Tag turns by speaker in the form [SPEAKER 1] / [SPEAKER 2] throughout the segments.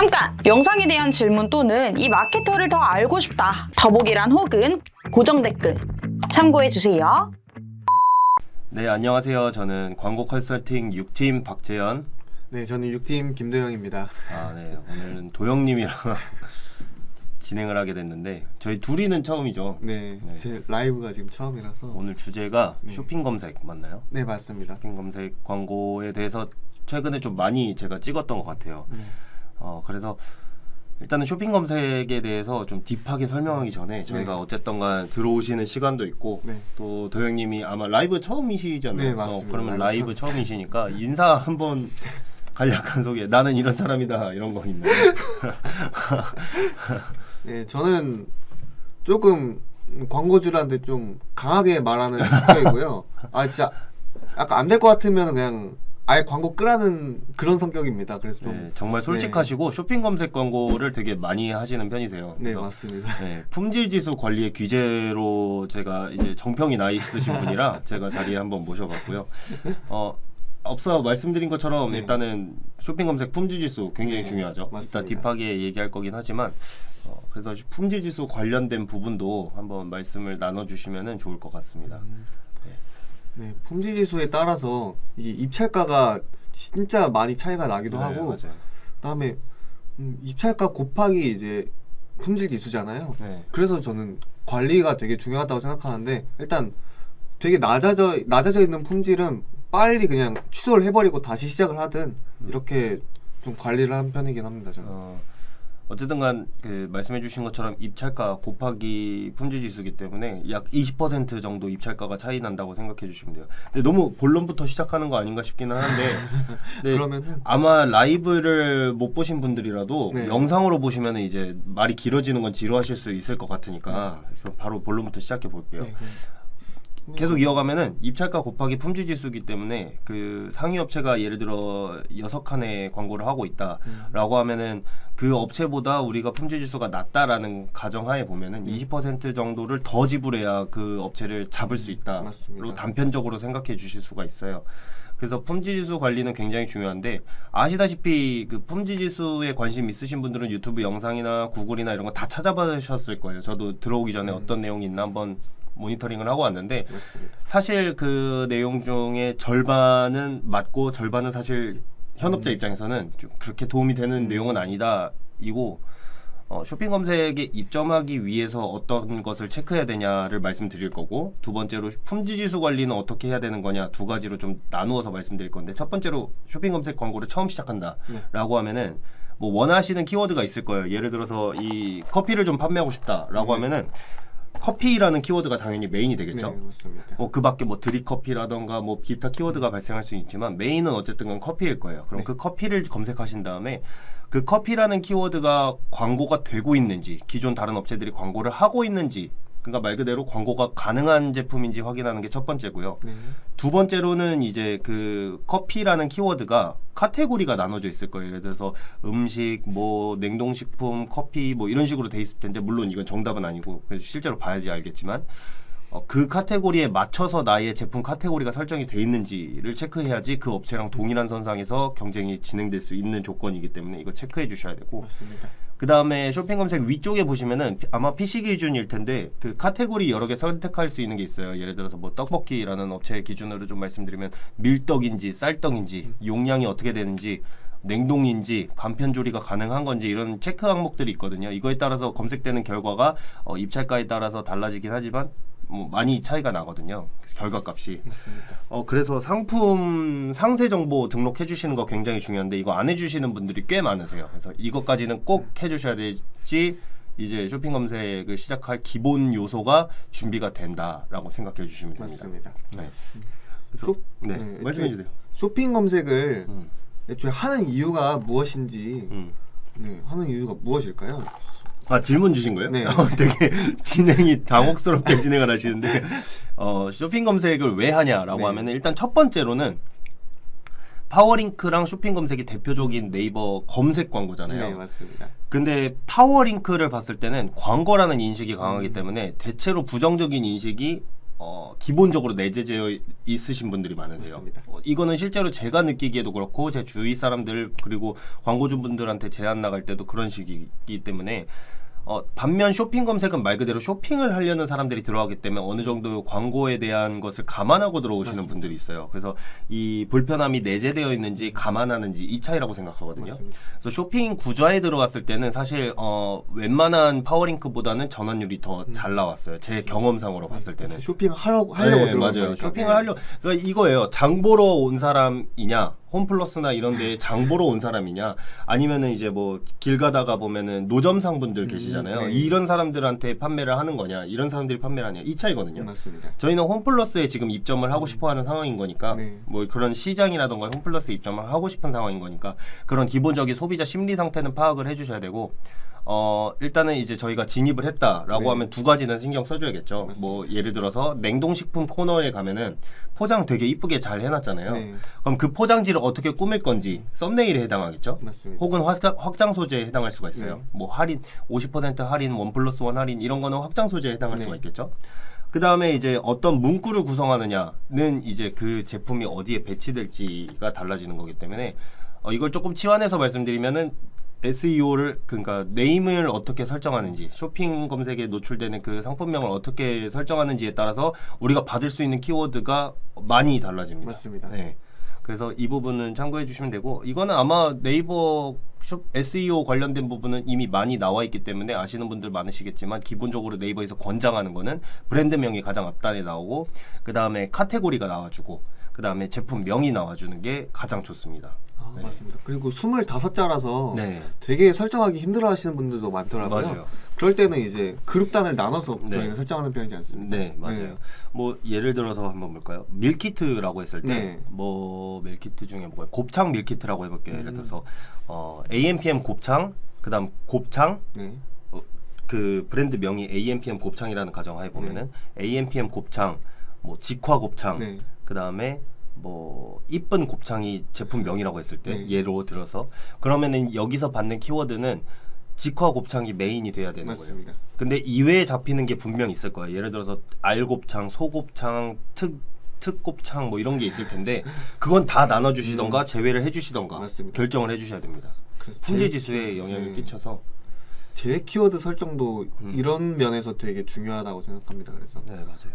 [SPEAKER 1] 잠깐! 영상에 대한 질문 또는 이 마케터를 더 알고 싶다. 더보기란 혹은 고정 댓글 참고해주세요.
[SPEAKER 2] 네, 안녕하세요. 저는 광고 컨설팅 6팀 박재현.
[SPEAKER 3] 네, 저는 6팀 김도영입니다.
[SPEAKER 2] 네. 오늘은 도영님이랑 진행을 하게 됐는데 저희 둘이는 처음이죠.
[SPEAKER 3] 네, 제 라이브가 지금 처음이라서.
[SPEAKER 2] 오늘 주제가
[SPEAKER 3] 네.
[SPEAKER 2] 쇼핑 검색 맞나요?
[SPEAKER 3] 네, 맞습니다.
[SPEAKER 2] 쇼핑 검색 광고에 대해서 최근에 좀 많이 제가 찍었던 것 같아요. 그래서 일단은 쇼핑 검색에 대해서 좀 딥하게 설명하기 전에 저희가
[SPEAKER 3] 네.
[SPEAKER 2] 어쨌든 간 들어오시는 시간도 있고
[SPEAKER 3] 네.
[SPEAKER 2] 또 도영님이 아마 라이브 처음이시잖아요.
[SPEAKER 3] 네, 맞습니다.
[SPEAKER 2] 그러면
[SPEAKER 3] 라이브
[SPEAKER 2] 라이브 처음이시니까 인사 한번 간략한 소개. 나는 이런 사람이다 이런 거 있나요?
[SPEAKER 3] 네, 저는 조금 광고주한테 좀 강하게 말하는 성격이고요. 진짜 약간 안 될 것 같으면 그냥 아예 광고 끄라는 그런 성격입니다. 그래서 좀
[SPEAKER 2] 네, 정말 솔직하시고 쇼핑 검색 광고를 되게 많이 하시는 편이세요.
[SPEAKER 3] 네,
[SPEAKER 2] 그래서
[SPEAKER 3] 맞습니다.
[SPEAKER 2] 네, 품질 지수 관리의 귀재로 제가 이제 정평이 나 있으신 분이라 제가 자리에 한번 모셔봤고요. 앞서 말씀드린 것처럼
[SPEAKER 3] 네.
[SPEAKER 2] 일단은 쇼핑 검색 품질 지수 굉장히
[SPEAKER 3] 네,
[SPEAKER 2] 중요하죠.
[SPEAKER 3] 맞습니다.
[SPEAKER 2] 이따 딥하게 얘기할 거긴 하지만 그래서 품질 지수 관련된 부분도 한번 말씀을 나눠주시면 좋을 것 같습니다.
[SPEAKER 3] 네, 품질 지수에 따라서 이게 입찰가가 진짜 많이 차이가 나기도
[SPEAKER 2] 네,
[SPEAKER 3] 하고,
[SPEAKER 2] 맞아요.
[SPEAKER 3] 그다음에 입찰가 곱하기 이제 품질 지수잖아요.
[SPEAKER 2] 네.
[SPEAKER 3] 그래서 저는 관리가 되게 중요하다고 생각하는데, 일단 되게 낮아져 있는 품질은 빨리 그냥 취소를 해버리고 다시 시작을 하든 이렇게 좀 관리를 하는 편이긴 합니다. 저는.
[SPEAKER 2] 어쨌든 간 그 말씀해 주신 것처럼 입찰가 곱하기 품질 지수이기 때문에 약 20% 정도 입찰가가 차이 난다고 생각해 주시면 돼요. 근데 너무 본론부터 시작하는 거 아닌가 싶기는 한데 네,
[SPEAKER 3] 그러면은
[SPEAKER 2] 아마 라이브를 못 보신 분들이라도
[SPEAKER 3] 네.
[SPEAKER 2] 영상으로 보시면 이제 말이 길어지는 건 지루하실 수 있을 것 같으니까 그럼 바로 본론부터 시작해 볼게요.
[SPEAKER 3] 네,
[SPEAKER 2] 계속 이어가면은 입찰가 곱하기 품질 지수이기 때문에 그 상위 업체가 예를 들어 6칸의 광고를 하고 있다라고 하면은 그 업체보다 우리가 품질 지수가 낮다라는 가정하에 보면은 20% 정도를 더 지불해야 그 업체를 잡을 수 있다로
[SPEAKER 3] 맞습니다.
[SPEAKER 2] 단편적으로 생각해 주실 수가 있어요. 그래서 품질 지수 관리는 굉장히 중요한데 아시다시피 그 품질 지수에 관심 있으신 분들은 유튜브 영상이나 구글이나 이런 거 다 찾아보셨을 거예요. 저도 들어오기 전에 어떤 내용이 있나 한번 모니터링을 하고 왔는데
[SPEAKER 3] 맞습니다.
[SPEAKER 2] 사실 그 내용 중에 절반은 맞고 절반은 사실 현업자 입장에서는 좀 그렇게 도움이 되는 내용은 아니다 이고 쇼핑 검색에 입점하기 위해서 어떤 것을 체크해야 되냐를 말씀드릴 거고 두 번째로 품질 지수 관리는 어떻게 해야 되는 거냐 두 가지로 좀 나누어서 말씀드릴 건데 첫 번째로 쇼핑 검색 광고를 처음 시작한다라고 하면은 뭐 원하시는 키워드가 있을 거예요. 예를 들어서 이 커피를 좀 판매하고 싶다라고 하면은 커피라는 키워드가 당연히 메인이 되겠죠.
[SPEAKER 3] 네, 맞습니다.
[SPEAKER 2] 그 밖에 뭐 드립커피라던가 뭐 기타 키워드가 발생할 수 있지만 메인은 어쨌든 건 커피일 거예요. 그럼
[SPEAKER 3] 네.
[SPEAKER 2] 그 커피를 검색하신 다음에 그 커피라는 키워드가 광고가 되고 있는지 기존 다른 업체들이 광고를 하고 있는지 그러니까 말 그대로 광고가 가능한 제품인지 확인하는 게 첫 번째고요.
[SPEAKER 3] 네.
[SPEAKER 2] 두 번째로는 이제 그 커피라는 키워드가 카테고리가 나눠져 있을 거예요. 예를 들어서 음식, 뭐 냉동식품, 커피 뭐 이런 식으로 돼 있을 텐데 물론 이건 정답은 아니고 그래서 실제로 봐야지 알겠지만 그 카테고리에 맞춰서 나의 제품 카테고리가 설정이 돼 있는지를 체크해야지 그 업체랑 동일한 선상에서 경쟁이 진행될 수 있는 조건이기 때문에 이거 체크해 주셔야 되고
[SPEAKER 3] 맞습니다.
[SPEAKER 2] 그 다음에 쇼핑 검색 위쪽에 보시면은 아마 PC 기준일 텐데 그 카테고리 여러 개 선택할 수 있는 게 있어요. 예를 들어서 뭐 떡볶이라는 업체 기준으로 좀 말씀드리면 밀떡인지 쌀떡인지 용량이 어떻게 되는지 냉동인지 간편 조리가 가능한 건지 이런 체크 항목들이 있거든요. 이거에 따라서 검색되는 결과가 입찰가에 따라서 달라지긴 하지만 뭐 많이 차이가 나거든요. 결과값이.
[SPEAKER 3] 맞습니다.
[SPEAKER 2] 그래서 상품 상세 정보 등록해 주시는 거 굉장히 중요한데 이거 안 해주시는 분들이 꽤 많으세요. 그래서 이것까지는 꼭 해주셔야 되지 이제 쇼핑 검색을 시작할 기본 요소가 준비가 된다라고 생각해 주시면 됩니다.
[SPEAKER 3] 맞습니다.
[SPEAKER 2] 네. 그래서, 네.
[SPEAKER 3] 네,
[SPEAKER 2] 말씀해 주세요.
[SPEAKER 3] 쇼핑 검색을 애초에 하는 이유가 무엇인지 하는 이유가 무엇일까요?
[SPEAKER 2] 질문 주신 거예요?
[SPEAKER 3] 네.
[SPEAKER 2] 되게 진행이 당혹스럽게 진행을 하시는데 쇼핑 검색을 왜 하냐라고
[SPEAKER 3] 네.
[SPEAKER 2] 하면 일단 첫 번째로는 파워링크랑 쇼핑 검색이 대표적인 네이버 검색 광고잖아요.
[SPEAKER 3] 네, 맞습니다.
[SPEAKER 2] 근데 파워링크를 봤을 때는 광고라는 인식이 강하기 때문에 대체로 부정적인 인식이 기본적으로 내재되어 있으신 분들이 많으세요.
[SPEAKER 3] 맞습니다.
[SPEAKER 2] 이거는 실제로 제가 느끼기에도 그렇고 제 주위 사람들 그리고 광고주분들한테 제안 나갈 때도 그런 식이기 때문에 반면 쇼핑 검색은 말 그대로 쇼핑을 하려는 사람들이 들어가기 때문에 어느 정도 광고에 대한 것을 감안하고 들어오시는
[SPEAKER 3] 맞습니다.
[SPEAKER 2] 분들이 있어요. 그래서 이 불편함이 내재되어 있는지 감안하는지 이 차이라고 생각하거든요.
[SPEAKER 3] 맞습니다.
[SPEAKER 2] 그래서 쇼핑 구좌에 들어갔을 때는 사실 웬만한 파워링크보다는 전환율이 더 잘 나왔어요. 제 경험상으로 봤을 때는.
[SPEAKER 3] 쇼핑하려고
[SPEAKER 2] 네,
[SPEAKER 3] 들어간
[SPEAKER 2] 맞아요.
[SPEAKER 3] 거니까.
[SPEAKER 2] 쇼핑을 하려 그러니까 이거예요. 장 보러 온 사람이냐, 홈플러스나 이런 데에 장 보러 온 사람이냐, 아니면은 이제 뭐 길 가다가 보면은 노점상 분들 계시잖아요.
[SPEAKER 3] 네.
[SPEAKER 2] 이런 사람들한테 판매를 하는 거냐, 이런 사람들이 판매를 하냐, 이 차이거든요.
[SPEAKER 3] 맞습니다.
[SPEAKER 2] 저희는 홈플러스에 지금 입점을 하고 싶어하는 상황인 거니까
[SPEAKER 3] 네.
[SPEAKER 2] 뭐 그런 시장이라던가 홈플러스에 입점을 하고 싶은 상황인 거니까 그런 기본적인 소비자 심리 상태는 파악을 해주셔야 되고 일단은 이제 저희가 진입을 했다라고
[SPEAKER 3] 네.
[SPEAKER 2] 하면 두 가지는 신경 써줘야겠죠.
[SPEAKER 3] 맞습니다.
[SPEAKER 2] 뭐 예를 들어서 냉동식품 코너에 가면은 포장 되게 이쁘게 잘 해놨잖아요.
[SPEAKER 3] 네.
[SPEAKER 2] 그럼 그 포장지를 어떻게 꾸밀 건지 썸네일에 해당하겠죠.
[SPEAKER 3] 맞습니다.
[SPEAKER 2] 혹은 확장 소재에 해당할 수가 있어요.
[SPEAKER 3] 네.
[SPEAKER 2] 뭐 할인 50% 할인, 1+1 할인 이런 거는 확장 소재에 해당할
[SPEAKER 3] 네.
[SPEAKER 2] 수가 있겠죠. 그 다음에 이제 어떤 문구를 구성하느냐는 이제 그 제품이 어디에 배치될지가 달라지는 거기 때문에 이걸 조금 치환해서 말씀드리면은 SEO를 그러니까 네임을 어떻게 설정하는지 쇼핑 검색에 노출되는 그 상품명을 어떻게 설정하는지에 따라서 우리가 받을 수 있는 키워드가 많이 달라집니다.
[SPEAKER 3] 맞습니다.
[SPEAKER 2] 네. 그래서 이 부분은 참고해 주시면 되고 이거는 아마 네이버 SEO 관련된 부분은 이미 많이 나와 있기 때문에 아시는 분들 많으시겠지만 기본적으로 네이버에서 권장하는 거는 브랜드명이 가장 앞단에 나오고 그 다음에 카테고리가 나와주고 그 다음에 제품명이 나와주는 게 가장 좋습니다. 네.
[SPEAKER 3] 맞습니다. 그리고 25자라서
[SPEAKER 2] 네.
[SPEAKER 3] 되게 설정하기 힘들어 하시는 분들도 많더라고요.
[SPEAKER 2] 맞아요.
[SPEAKER 3] 그럴 때는 이제 그룹단을 나눠서
[SPEAKER 2] 네.
[SPEAKER 3] 저희가 설정하는 편이지 않습니까?
[SPEAKER 2] 네, 맞아요.
[SPEAKER 3] 네.
[SPEAKER 2] 뭐 예를 들어서 한번 볼까요? 밀키트라고 했을 때
[SPEAKER 3] 네.
[SPEAKER 2] 뭐 밀키트 중에 뭐가 곱창 밀키트라고 해볼게요. 예를 들어서 AMPM 곱창, 그다음 곱창,
[SPEAKER 3] 네.
[SPEAKER 2] 그 브랜드 명이 AMPM 곱창이라는 가정하에 보면은 AMPM 곱창, 뭐 직화 곱창,
[SPEAKER 3] 네.
[SPEAKER 2] 그다음에 뭐 이쁜 곱창이 제품명이라고 했을 때
[SPEAKER 3] 네.
[SPEAKER 2] 예로 들어서 그러면은 여기서 받는 키워드는 직화 곱창이 메인이 돼야 되는
[SPEAKER 3] 맞습니다.
[SPEAKER 2] 거예요. 근데 이외에 잡히는 게 분명 있을 거예요. 예를 들어서 알곱창, 소곱창, 특곱창 뭐 이런 게 있을 텐데 그건 다 나눠주시던가 제외를 해주시던가
[SPEAKER 3] 맞습니다.
[SPEAKER 2] 결정을 해주셔야 됩니다.
[SPEAKER 3] 그래서
[SPEAKER 2] 품질
[SPEAKER 3] 제-
[SPEAKER 2] 지수에 영향을
[SPEAKER 3] 네.
[SPEAKER 2] 끼쳐서
[SPEAKER 3] 제 키워드 설정도 이런 면에서 되게 중요하다고 생각합니다. 그래서
[SPEAKER 2] 네 맞아요.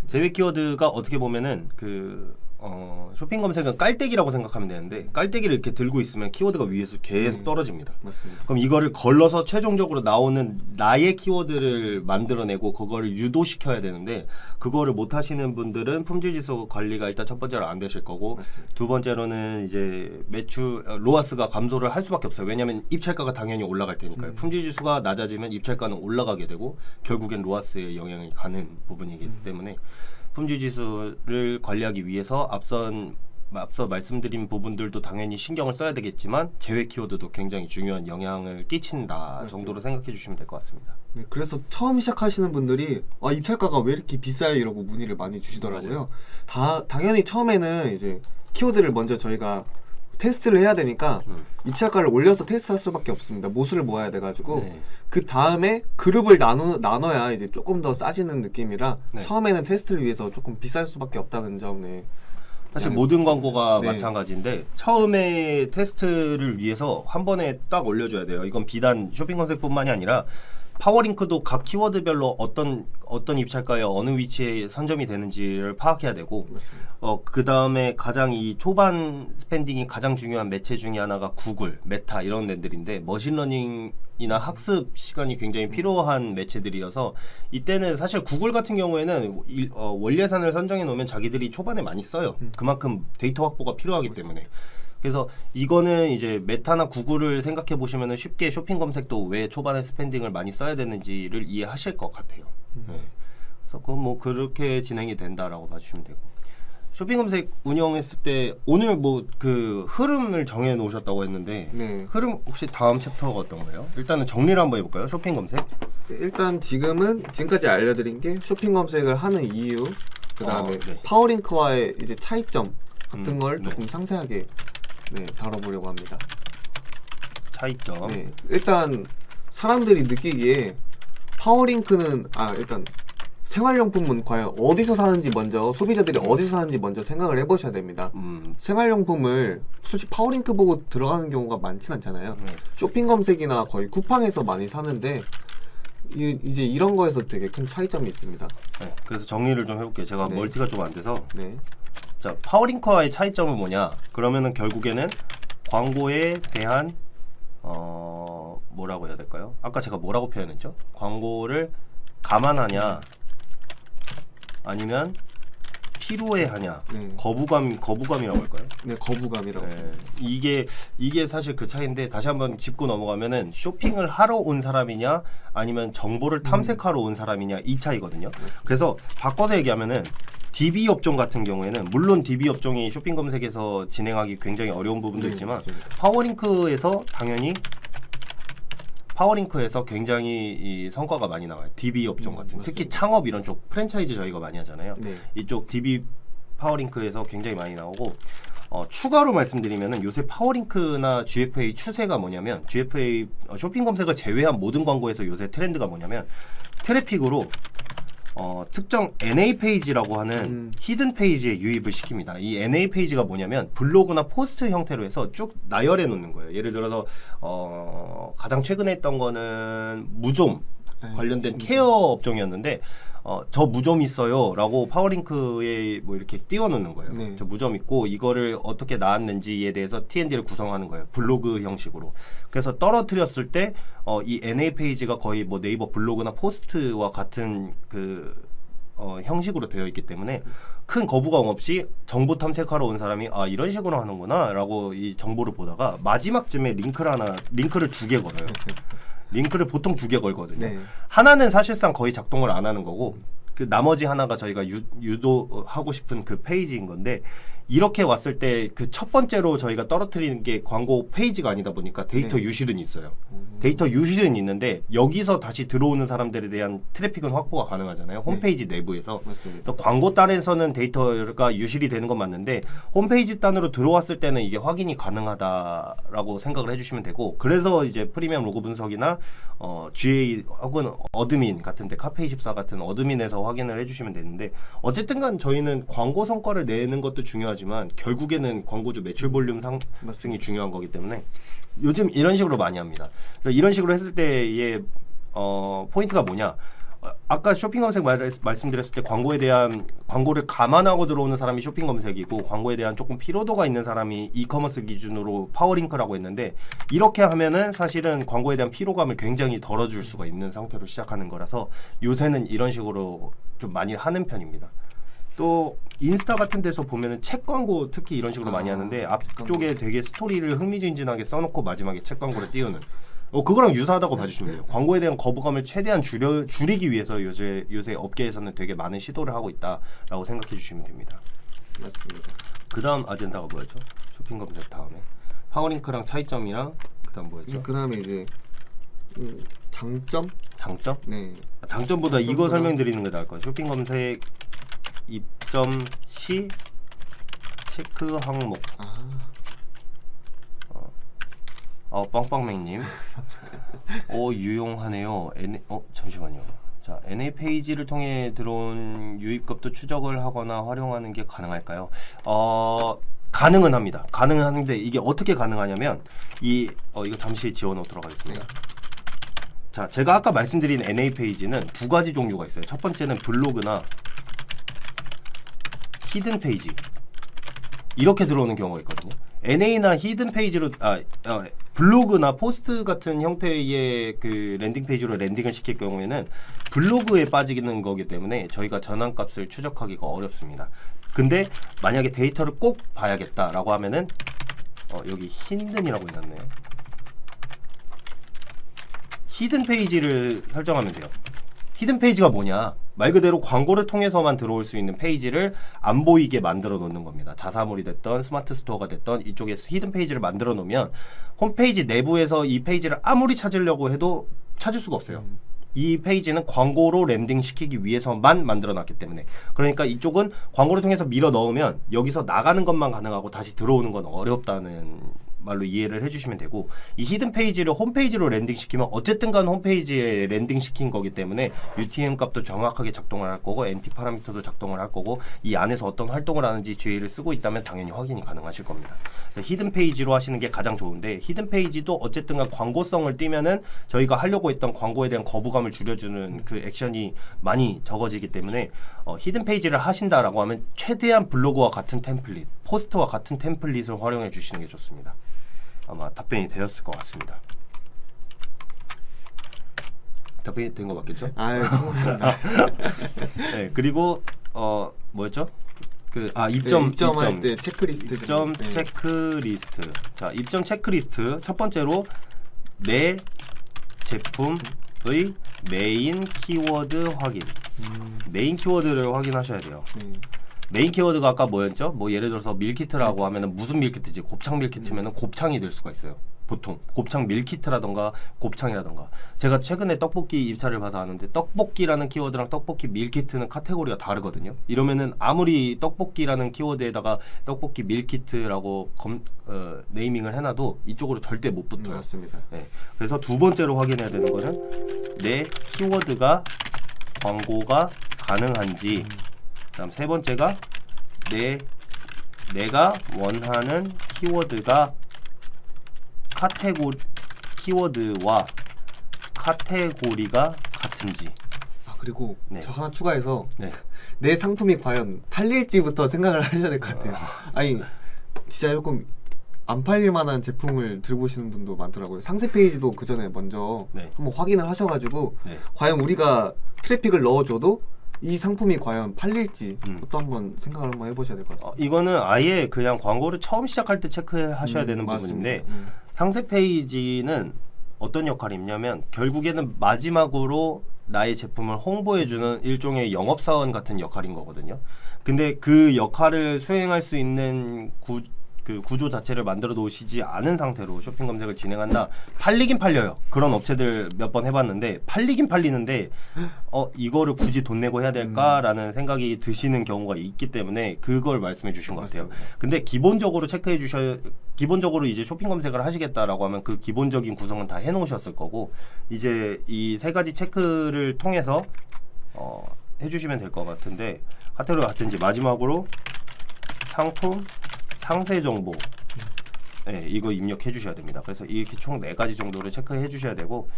[SPEAKER 2] 제외 키워드가 어떻게 보면은 쇼핑 검색은 깔때기라고 생각하면 되는데 깔때기를 이렇게 들고 있으면 키워드가 위에서 계속 떨어집니다.
[SPEAKER 3] 맞습니다.
[SPEAKER 2] 그럼 이거를 걸러서 최종적으로 나오는 나의 키워드를 만들어내고 그거를 유도시켜야 되는데 그거를 못 하시는 분들은 품질 지수 관리가 일단 첫 번째로 안 되실 거고
[SPEAKER 3] 맞습니다.
[SPEAKER 2] 두 번째로는 이제 매출 로아스가 감소를 할 수밖에 없어요. 왜냐하면 입찰가가 당연히 올라갈 테니까요. 품질 지수가 낮아지면 입찰가는 올라가게 되고 결국엔 로아스에 영향이 가는 부분이기 때문에 품질 지수를 관리하기 위해서 앞서 말씀드린 부분들도 당연히 신경을 써야 되겠지만 제외 키워드도 굉장히 중요한 영향을 끼친다
[SPEAKER 3] 맞습니다.
[SPEAKER 2] 정도로 생각해 주시면 될 것 같습니다.
[SPEAKER 3] 네, 그래서 처음 시작하시는 분들이 입찰가가 왜 이렇게 비싸요? 이러고 문의를 많이 주시더라고요. 당연히 처음에는 이제 키워드를 먼저 저희가 테스트를 해야 되니까 입찰가를 올려서 테스트할 수밖에 없습니다. 모수를 모아야 돼가지고
[SPEAKER 2] 네.
[SPEAKER 3] 그 다음에 그룹을 나눠야 이제 조금 더 싸지는 느낌이라
[SPEAKER 2] 네.
[SPEAKER 3] 처음에는 테스트를 위해서 조금 비쌀 수밖에 없다는 점에
[SPEAKER 2] 사실
[SPEAKER 3] 네.
[SPEAKER 2] 모든 광고가
[SPEAKER 3] 네.
[SPEAKER 2] 마찬가지인데 처음에 테스트를 위해서 한 번에 딱 올려줘야 돼요. 이건 비단 쇼핑 검색뿐만이 아니라 파워링크도 각 키워드별로 어떤 입찰가에 어느 위치에 선점이 되는지를 파악해야 되고
[SPEAKER 3] 맞습니다.
[SPEAKER 2] 그 다음에 가장 이 초반 스pen딩이 가장 중요한 매체 중에 하나가 구글, 메타 이런 데들인데 머신러닝이나 학습 시간이 굉장히 필요한 매체들이어서 이때는 사실 구글 같은 경우에는 월 예산을 선정해 놓으면 자기들이 초반에 많이 써요. 그만큼 데이터 확보가 필요하기 때문에. 그래서 이거는 이제 메타나 구글을 생각해 보시면은 쉽게 쇼핑 검색도 왜 초반에 스pen딩을 많이 써야 되는지를 이해하실 것 같아요. 네. 그래서 그건 뭐 그렇게 진행이 된다라고 봐주시면 되고 쇼핑 검색 운영했을 때 오늘 뭐 그 흐름을 정해 놓으셨다고 했는데
[SPEAKER 3] 네.
[SPEAKER 2] 흐름 혹시 다음 챕터가 어떤 거예요? 일단은 정리를 한번 해볼까요? 쇼핑 검색.
[SPEAKER 3] 일단 지금까지 알려드린 게 쇼핑 검색을 하는 이유, 그 다음에
[SPEAKER 2] 네.
[SPEAKER 3] 파워링크와의 이제 차이점 같은 걸
[SPEAKER 2] 네.
[SPEAKER 3] 조금 상세하게 다뤄보려고 합니다.
[SPEAKER 2] 차이점.
[SPEAKER 3] 네, 일단 사람들이 느끼기에 파워링크는 일단 생활용품은 과연 어디서 사는지 먼저 소비자들이 어디서 사는지 먼저 생각을 해보셔야 됩니다. 생활용품을 솔직히 파워링크 보고 들어가는 경우가 많진 않잖아요. 쇼핑 검색이나 거의 쿠팡에서 많이 사는데 이제 이런 거에서 되게 큰 차이점이 있습니다.
[SPEAKER 2] 네, 그래서 정리를 좀 해볼게요. 제가
[SPEAKER 3] 네.
[SPEAKER 2] 멀티가 좀 안 돼서.
[SPEAKER 3] 네.
[SPEAKER 2] 자, 파워링크와의 차이점은 뭐냐? 그러면은 결국에는 광고에 대한 뭐라고 해야 될까요? 아까 제가 뭐라고 표현했죠? 광고를 감안하냐, 아니면 피로해하냐,
[SPEAKER 3] 네.
[SPEAKER 2] 거부감이라고 할까요?
[SPEAKER 3] 네, 거부감이라고.
[SPEAKER 2] 네, 이게 사실 그 차이인데 다시 한번 짚고 넘어가면은 쇼핑을 하러 온 사람이냐, 아니면 정보를 탐색하러 온 사람이냐 이 차이거든요. 그래서 바꿔서 얘기하면은 DB 업종 같은 경우에는 물론 DB 업종이 쇼핑 검색에서 진행하기 굉장히 어려운 부분도
[SPEAKER 3] 네,
[SPEAKER 2] 있지만
[SPEAKER 3] 맞습니다.
[SPEAKER 2] 파워링크에서 굉장히 이 성과가 많이 나와요. DB 업종 같은
[SPEAKER 3] 맞습니다.
[SPEAKER 2] 특히 창업 이런 쪽 프랜차이즈 저희가 많이 하잖아요.
[SPEAKER 3] 네.
[SPEAKER 2] 이쪽 DB 파워링크에서 굉장히 많이 나오고 추가로 말씀드리면은 요새 파워링크나 GFA 추세가 뭐냐면 GFA 쇼핑 검색을 제외한 모든 광고에서 요새 트렌드가 뭐냐면 트래픽으로 특정 NA 페이지라고 하는 히든 페이지에 유입을 시킵니다. 이 NA 페이지가 뭐냐면 블로그나 포스트 형태로 해서 쭉 나열해 놓는 거예요. 예를 들어서 가장 최근에 했던 거는 무좀 관련된 케어 업종이었는데 저 무좀 있어요 라고 파워링크에 뭐 이렇게 띄워놓는 거예요.
[SPEAKER 3] 네.
[SPEAKER 2] 저 무좀 있고 이거를 어떻게 나왔는지에 대해서 T&D를 구성하는 거예요. 블로그 형식으로. 그래서 떨어뜨렸을 때 이 NA 페이지가 거의 뭐 네이버 블로그나 포스트와 같은 그 형식으로 되어 있기 때문에 큰 거부감 없이 정보 탐색하러 온 사람이 이런 식으로 하는구나 라고 이 정보를 보다가 마지막쯤에 링크를 2개 걸어요. 링크를 보통 2개 걸거든요.
[SPEAKER 3] 네.
[SPEAKER 2] 하나는 사실상 거의 작동을 안 하는 거고 그 나머지 하나가 저희가 유도하고 싶은 그 페이지인 건데 이렇게 왔을 때 그 첫 번째로 저희가 떨어뜨리는 게 광고 페이지가 아니다 보니까 데이터
[SPEAKER 3] 네.
[SPEAKER 2] 유실은 있어요. 데이터 유실은 있는데 여기서 다시 들어오는 사람들에 대한 트래픽은 확보가 가능하잖아요. 홈페이지 내부에서.
[SPEAKER 3] 맞습니다.
[SPEAKER 2] 그래서 광고 단에서는 데이터가 유실이 되는 건 맞는데 홈페이지 단으로 들어왔을 때는 이게 확인이 가능하다라고 생각을 해주시면 되고 그래서 이제 프리미엄 로고 분석이나 GA 혹은 어드민 같은데 카페24 같은 어드민에서 확인을 해주시면 되는데 어쨌든간 저희는 광고 성과를 내는 것도 중요하지만 결국에는 광고주 매출 볼륨 상승이 중요한 거기 때문에 요즘 이런 식으로 많이 합니다. 그래서 이런 식으로 했을 때의 포인트가 뭐냐? 아까 쇼핑 검색 말씀드렸을 때 광고를 감안하고 들어오는 사람이 쇼핑 검색이고 광고에 대한 조금 피로도가 있는 사람이 이커머스 기준으로 파워링크라고 했는데 이렇게 하면은 사실은 광고에 대한 피로감을 굉장히 덜어줄 수가 있는 상태로 시작하는 거라서 요새는 이런 식으로 좀 많이 하는 편입니다. 또 인스타 같은 데서 보면은 책 광고 특히 이런 식으로 많이 하는데 앞쪽에 되게 스토리를 흥미진진하게 써놓고 마지막에 책 광고를 띄우는 그거랑 유사하다고 봐주시면 돼요. 광고에 대한 거부감을 최대한 줄이기 위해서 요새 업계에서는 되게 많은 시도를 하고 있다라고 생각해 주시면 됩니다.
[SPEAKER 3] 맞습니다.
[SPEAKER 2] 그 다음 아젠다가 뭐였죠? 쇼핑 검색 다음에 파워링크랑 차이점이랑 그 다음 뭐였죠?
[SPEAKER 3] 그 다음에 이제 장점?
[SPEAKER 2] 장점?
[SPEAKER 3] 네.
[SPEAKER 2] 장점보다 이거
[SPEAKER 3] 장점보다-
[SPEAKER 2] 설명드리는 게 나을 거예요. 쇼핑 검색 입점 시 체크 항목. 빵빵맨님. 유용하네요. 잠시만요. 자, NA 페이지를 통해 들어온 유입값도 추적을 하거나 활용하는 게 가능할까요? 가능은 합니다. 가능은 하는데 이게 어떻게 가능하냐면 이거 잠시 지워놓도록 하겠습니다. 자, 제가 아까 말씀드린 NA 페이지는 2가지 종류가 있어요. 첫 번째는 블로그나 히든 페이지 이렇게 들어오는 경우가 있거든요. NA나 히든 페이지로 블로그나 포스트 같은 형태의 그 랜딩 페이지로 랜딩을 시킬 경우에는 블로그에 빠지는 거기 때문에 저희가 전환값을 추적하기가 어렵습니다. 근데 만약에 데이터를 꼭 봐야겠다라고 하면은 여기 히든이라고 해놨네요. 히든 페이지를 설정하면 돼요. 히든 페이지가 뭐냐? 말 그대로 광고를 통해서만 들어올 수 있는 페이지를 안 보이게 만들어 놓는 겁니다. 자사몰이 됐던 스마트 스토어가 됐던 이쪽에 히든 페이지를 만들어 놓으면 홈페이지 내부에서 이 페이지를 아무리 찾으려고 해도 찾을 수가 없어요. 이 페이지는 광고로 랜딩 시키기 위해서만 만들어 놨기 때문에 그러니까 이쪽은 광고를 통해서 밀어 넣으면 여기서 나가는 것만 가능하고 다시 들어오는 건 어렵다는 말로 이해를 해주시면 되고, 이 히든 페이지를 홈페이지로 랜딩시키면 어쨌든 간 홈페이지에 랜딩시킨 거기 때문에 UTM 값도 정확하게 작동을 할 거고 NT 파라미터도 작동을 할 거고, 이 안에서 어떤 활동을 하는지 GA를 쓰고 있다면 당연히 확인이 가능하실 겁니다. 그래서 히든 페이지로 하시는 게 가장 좋은데, 히든 페이지도 어쨌든 간 광고성을 띠면은 저희가 하려고 했던 광고에 대한 거부감을 줄여주는 그 액션이 많이 적어지기 때문에 히든 페이지를 하신다라고 하면 최대한 블로그와 같은 템플릿, 포스트와 같은 템플릿을 활용해 주시는 게 좋습니다. 아마 답변이 되었을 것 같습니다. 답변이 된 거 맞겠죠?
[SPEAKER 3] 아유, 충분합니다.
[SPEAKER 2] 네, 그리고 뭐였죠? 입점할
[SPEAKER 3] 때 체크리스트.
[SPEAKER 2] 입점 체크리스트. 자, 입점 체크리스트 첫 번째로 내 제품의 메인 키워드 확인. 메인 키워드를 확인하셔야 돼요. 메인 키워드가 아까 뭐였죠? 뭐 예를 들어서 밀키트라고 하면은 무슨 밀키트지? 곱창 밀키트면은 곱창이 될 수가 있어요. 보통 곱창 밀키트라던가 곱창이라던가. 제가 최근에 떡볶이 입찰을 봐서 아는데, 떡볶이라는 키워드랑 떡볶이 밀키트는 카테고리가 다르거든요. 이러면은 아무리 떡볶이라는 키워드에다가 떡볶이 밀키트라고 네이밍을 해놔도 이쪽으로 절대 못 붙어요.
[SPEAKER 3] 맞습니다.
[SPEAKER 2] 네. 그래서 두 번째로 확인해야 되는 거는 내 키워드가 광고가 가능한지. 다음 세 번째가 내가 원하는 키워드가 키워드와 카테고리가 같은지.
[SPEAKER 3] 그리고
[SPEAKER 2] 네.
[SPEAKER 3] 저 하나 추가해서
[SPEAKER 2] 네.
[SPEAKER 3] 내 상품이 과연 팔릴지부터 생각을 하셔야 될 것 같아요. 아니 진짜 조금 안 팔릴 만한 제품을 들고 오시는 분도 많더라고요. 상세 페이지도 그 전에 먼저
[SPEAKER 2] 네.
[SPEAKER 3] 한번 확인을 하셔가지고
[SPEAKER 2] 네.
[SPEAKER 3] 과연 우리가 트래픽을 넣어줘도 이 상품이 과연 팔릴지 그것도 한번 생각을 한번 해보셔야 될 것 같습니다.
[SPEAKER 2] 이거는 아예 그냥 광고를 처음 시작할 때 체크하셔야 되는 부분인데, 상세 페이지는 어떤 역할이 있냐면 결국에는 마지막으로 나의 제품을 홍보해주는 일종의 영업사원 같은 역할인 거거든요. 근데 그 역할을 수행할 수 있는 그 구조 자체를 만들어 놓으시지 않은 상태로 쇼핑 검색을 진행한다. 팔리긴 팔려요. 그런 업체들 몇 번 해봤는데 팔리긴 팔리는데 이거를 굳이 돈 내고 해야 될까라는 생각이 드시는 경우가 있기 때문에 그걸 말씀해 주신 것 같아요.
[SPEAKER 3] 맞습니다.
[SPEAKER 2] 근데 기본적으로 체크해 주셔 기본적으로 이제 쇼핑 검색을 하시겠다라고 하면 그 기본적인 구성은 다 해놓으셨을 거고, 이제 이 세 가지 체크를 통해서 해주시면 될 것 같은데, 카테고리 같은지 마지막으로 상품 상세 정보, 네, 이거 입력해 주셔야 됩니다. 그래서 이렇게 총 4가지 정도를 체크해 주셔야 되고,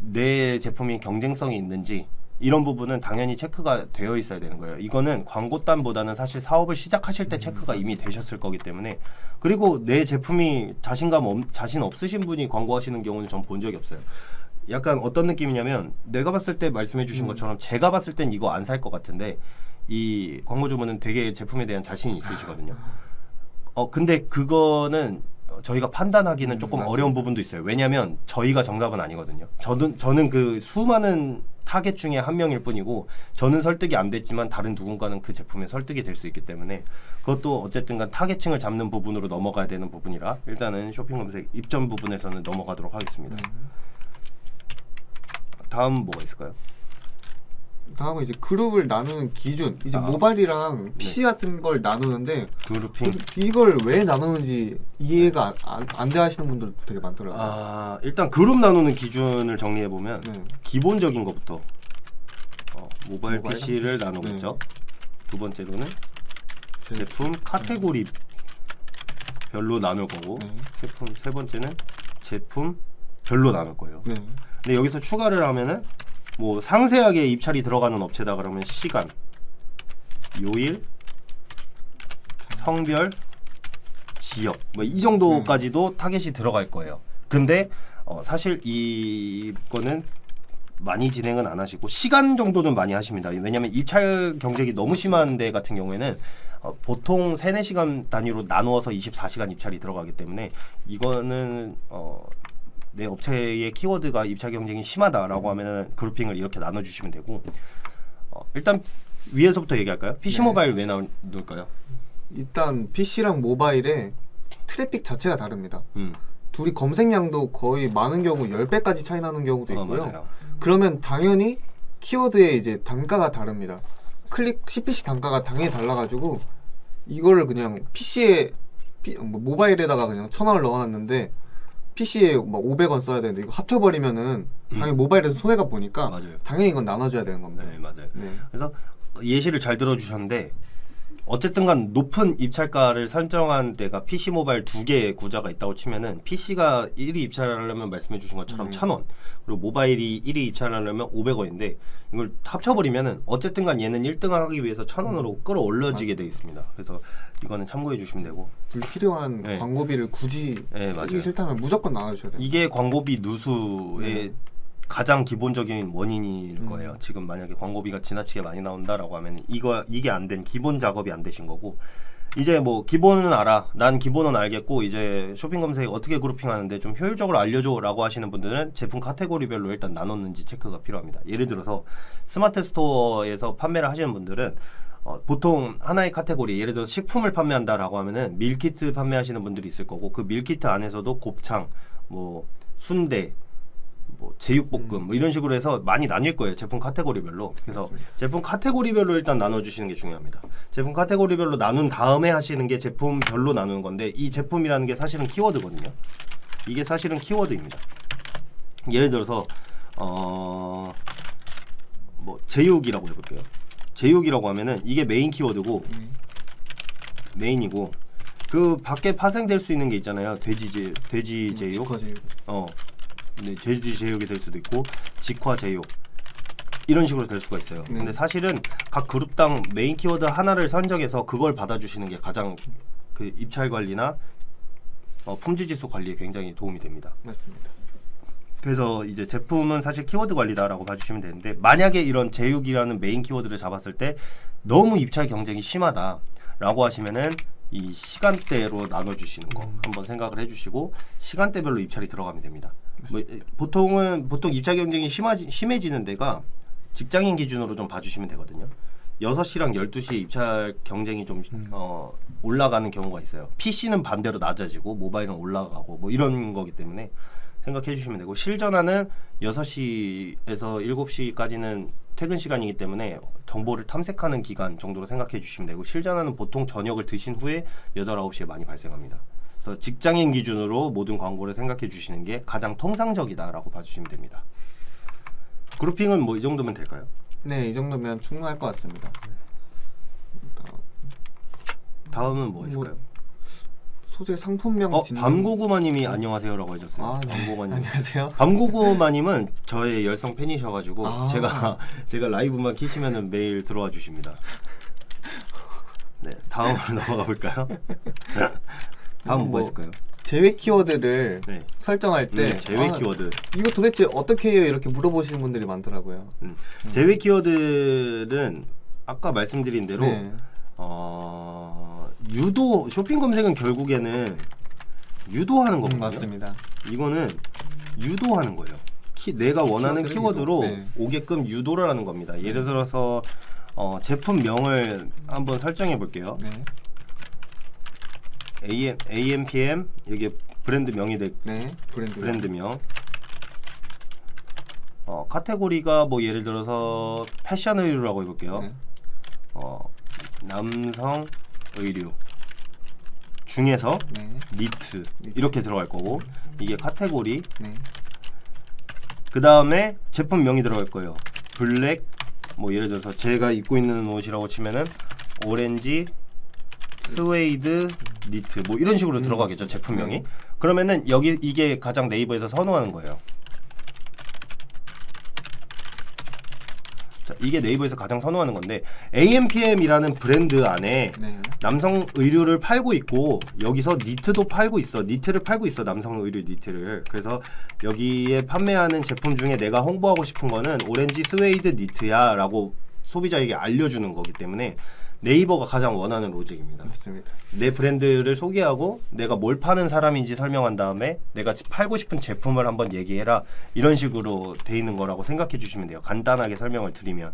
[SPEAKER 2] 내 제품이 경쟁성이 있는지 이런 부분은 당연히 체크가 되어 있어야 되는 거예요. 이거는 광고단보다는 사실 사업을 시작하실 때 체크가 이미 되셨을 거기 때문에. 그리고 내 제품이 자신 없으신 분이 광고하시는 경우는 전 본 적이 없어요. 약간 어떤 느낌이냐면, 내가 봤을 때 말씀해 주신 것처럼 제가 봤을 땐 이거 안 살 것 같은데 이 광고주분은 되게 제품에 대한 자신이 있으시거든요. 근데 그거는 저희가 판단하기는 조금
[SPEAKER 3] 맞습니다.
[SPEAKER 2] 어려운 부분도 있어요. 왜냐하면 저희가 정답은 아니거든요. 저는 그 수많은 타겟 중에 한 명일 뿐이고, 저는 설득이 안 됐지만 다른 누군가는 그 제품에 설득이 될 수 있기 때문에 그것도 어쨌든 간 타겟층을 잡는 부분으로 넘어가야 되는 부분이라 일단은 쇼핑 검색 입점 부분에서는 넘어가도록 하겠습니다. 다음 뭐가 있을까요?
[SPEAKER 3] 다음은 이제 그룹을 나누는 기준. 이제 모바일이랑 PC 같은 걸 나누는데
[SPEAKER 2] 그룹핑.
[SPEAKER 3] 이걸 왜 나누는지 이해가 안 돼 하시는 분들 되게 많더라고요.
[SPEAKER 2] 일단 그룹 나누는 기준을 정리해 보면
[SPEAKER 3] 네.
[SPEAKER 2] 기본적인 것부터 모바일
[SPEAKER 3] 모바일이랑
[SPEAKER 2] PC를
[SPEAKER 3] PC.
[SPEAKER 2] 나누겠죠. 두 번째로는 제품 카테고리 별로 나눌 거고,
[SPEAKER 3] 네.
[SPEAKER 2] 세 번째는 제품 별로 나눌 거예요.
[SPEAKER 3] 네.
[SPEAKER 2] 근데 여기서 추가를 하면은 뭐 상세하게 입찰이 들어가는 업체다 그러면 시간, 요일, 성별, 지역 뭐 이 정도까지도 타겟이 들어갈 거예요. 근데 사실 이거는 많이 진행은 안 하시고 시간 정도는 많이 하십니다. 왜냐하면 입찰 경쟁이 너무 심한 데 같은 경우에는 보통 3-4시간 단위로 나누어서 24시간 입찰이 들어가기 때문에 이거는 내 업체의 키워드가 입찰 경쟁이 심하다라고 하면은 그룹핑을 이렇게 나눠주시면 되고, 일단 위에서부터 얘기할까요? PC
[SPEAKER 3] 네.
[SPEAKER 2] 모바일 왜 나눌까요?
[SPEAKER 3] 일단 PC랑 모바일의 트래픽 자체가 다릅니다. 둘이 검색량도 거의 많은 경우 10배까지 차이 나는 경우도 있고요.
[SPEAKER 2] 맞아요.
[SPEAKER 3] 그러면 당연히 키워드의 이제 단가가 다릅니다. 클릭 CPC 단가가 당연히 달라가지고 이거를 그냥 PC 모바일에다가 그냥 1,000원을 넣어놨는데 PC에 막 500원 써야 되는데 이거 합쳐버리면은 당연히 모바일에서 손해가 보니까
[SPEAKER 2] 맞아요.
[SPEAKER 3] 당연히 이건 나눠줘야 되는 겁니다.
[SPEAKER 2] 네, 맞아요.
[SPEAKER 3] 네.
[SPEAKER 2] 그래서 예시를 잘 들어주셨는데 어쨌든 간 높은 입찰가를 설정한 데가 PC 모바일 두 개의 구자가 있다고 치면은 PC가 1위 입찰하려면 말씀해 주신 것처럼 1,000원 그리고 모바일이 1위 입찰하려면 500원인데 이걸 합쳐버리면은 어쨌든 간 얘는 1등을 하기 위해서 1,000원으로 끌어올려지게 돼 있습니다. 그래서 이거는 참고해 주시면 되고
[SPEAKER 3] 불필요한
[SPEAKER 2] 네.
[SPEAKER 3] 광고비를 굳이
[SPEAKER 2] 네,
[SPEAKER 3] 쓰기
[SPEAKER 2] 맞아요.
[SPEAKER 3] 싫다면 무조건 나눠줘야 돼요.
[SPEAKER 2] 이게 광고비 누수의 가장 기본적인 원인일 거예요. 지금 만약에 광고비가 지나치게 많이 나온다라고 하면 이게 안 된 기본 작업이 안 되신 거고 이제 뭐 기본은 알아. 난 기본은 알겠고 이제 쇼핑 검색 어떻게 그룹핑하는데 좀 효율적으로 알려줘라고 하시는 분들은 제품 카테고리별로 일단 나눴는지 체크가 필요합니다. 예를 들어서 스마트 스토어에서 판매를 하시는 분들은 보통 하나의 카테고리 예를 들어서 식품을 판매한다라고 하면은 밀키트 판매하시는 분들이 있을 거고 그 밀키트 안에서도 곱창, 뭐 순대, 뭐 제육볶음 뭐 이런 식으로 해서 많이 나뉠 거예요. 제품 카테고리별로. 그래서
[SPEAKER 3] 맞습니다.
[SPEAKER 2] 제품 카테고리별로 일단 나눠주시는 게 중요합니다. 제품 카테고리별로 나눈 다음에 하시는 게 제품별로 나누는 건데 이 제품이라는 게 사실은 키워드거든요. 이게 사실은 키워드입니다. 예를 들어서 뭐 제육이라고 해볼게요. 제육이라고 하면은 이게 메인 키워드고 메인이고 그 밖에 파생될 수 있는 게 있잖아요. 돼지 제육,
[SPEAKER 3] 직화제육.
[SPEAKER 2] 네, 돼지 제육이 될 수도 있고 직화 제육 이런 식으로 될 수가 있어요.
[SPEAKER 3] 네.
[SPEAKER 2] 근데 사실은 각 그룹당 메인 키워드 하나를 선정해서 그걸 받아주시는 게 가장 그 입찰 관리나 품질 지수 관리에 굉장히 도움이 됩니다.
[SPEAKER 3] 맞습니다.
[SPEAKER 2] 그래서 이제 제품은 사실 키워드 관리다라고 봐주시면 되는데 만약에 이런 제육이라는 메인 키워드를 잡았을 때 너무 입찰 경쟁이 심하다라고 하시면은 이 시간대로 나눠주시는 거 한번 생각을 해주시고 시간대별로 입찰이 들어가면 됩니다. 뭐, 보통 입찰 경쟁이 심해지는 데가 직장인 기준으로 좀 봐주시면 되거든요. 6시랑 12시에 입찰 경쟁이 좀 올라가는 경우가 있어요. PC는 반대로 낮아지고 모바일은 올라가고 뭐 이런 거기 때문에 생각해 주시면 되고 실전화는 6시에서 7시까지는 퇴근 시간이기 때문에 정보를 탐색하는 기간 정도로 생각해 주시면 되고 실전화는 보통 저녁을 드신 후에 8, 9시에 많이 발생합니다. 그래서 직장인 기준으로 모든 광고를 생각해 주시는 게 가장 통상적이다라고 봐주시면 됩니다. 그룹핑은 뭐 이 정도면 될까요?
[SPEAKER 3] 네, 이 정도면 충분할 것 같습니다.
[SPEAKER 2] 다음은 뭐 있을까요?
[SPEAKER 3] 소재 상품명
[SPEAKER 2] 밤고구마님이 안녕하세요라고 해줬어요.
[SPEAKER 3] 아, 네.
[SPEAKER 2] 밤고구마님.
[SPEAKER 3] 안녕하세요.
[SPEAKER 2] 밤고구마님은 저의 열성 팬이셔가지고
[SPEAKER 3] 아.
[SPEAKER 2] 제가 라이브만 키시면은 매일 들어와 주십니다. 네, 다음으로 넘어가 볼까요? 다음 뭐 있을까요?
[SPEAKER 3] 제외 키워드를
[SPEAKER 2] 네.
[SPEAKER 3] 설정할 때
[SPEAKER 2] 제외 키워드.
[SPEAKER 3] 이거 도대체 어떻게 해요? 이렇게 물어보시는 분들이 많더라고요.
[SPEAKER 2] 제외 키워드는 아까 말씀드린 대로
[SPEAKER 3] 네.
[SPEAKER 2] 유도 쇼핑 검색은 결국에는 유도하는 거거든요.
[SPEAKER 3] 맞습니다.
[SPEAKER 2] 이거는 유도하는 거예요. 내가 원하는
[SPEAKER 3] 키워드를
[SPEAKER 2] 키워드로
[SPEAKER 3] 유도. 네.
[SPEAKER 2] 오게끔 유도를 하는 겁니다. 예를 들어서 제품명을 한번 설정해 볼게요.
[SPEAKER 3] 네.
[SPEAKER 2] AMPM 이게 브랜드 명이 될
[SPEAKER 3] 네.
[SPEAKER 2] 브랜드명. 카테고리가 뭐 예를 들어서 패션 의류라고 해볼게요.
[SPEAKER 3] 네.
[SPEAKER 2] 남성 의류 중에서
[SPEAKER 3] 네.
[SPEAKER 2] 니트 이렇게 들어갈 거고 이게 카테고리.
[SPEAKER 3] 네.
[SPEAKER 2] 그 다음에 제품명이 들어갈 거예요. 블랙 뭐 예를 들어서 제가 입고 있는 옷이라고 치면은 오렌지 스웨이드 니트 뭐 이런 식으로 들어가겠죠. 제품명이. 그러면은 여기 이게 가장 네이버에서 선호하는 거예요. 자, 이게 네이버에서 가장 선호하는 건데 AMPM이라는 브랜드 안에
[SPEAKER 3] 네.
[SPEAKER 2] 남성 의류를 팔고 있고 여기서 니트도 팔고 있어. 니트를 팔고 있어. 남성 의류 니트를. 그래서 여기에 판매하는 제품 중에 내가 홍보하고 싶은 거는 오렌지 스웨이드 니트야 라고 소비자에게 알려주는 거기 때문에 네이버가 가장 원하는 로직입니다.
[SPEAKER 3] 맞습니다.
[SPEAKER 2] 내 브랜드를 소개하고 내가 뭘 파는 사람인지 설명한 다음에 내가 팔고 싶은 제품을 한번 얘기해라 이런 식으로 돼 있는 거라고 생각해 주시면 돼요. 간단하게 설명을 드리면.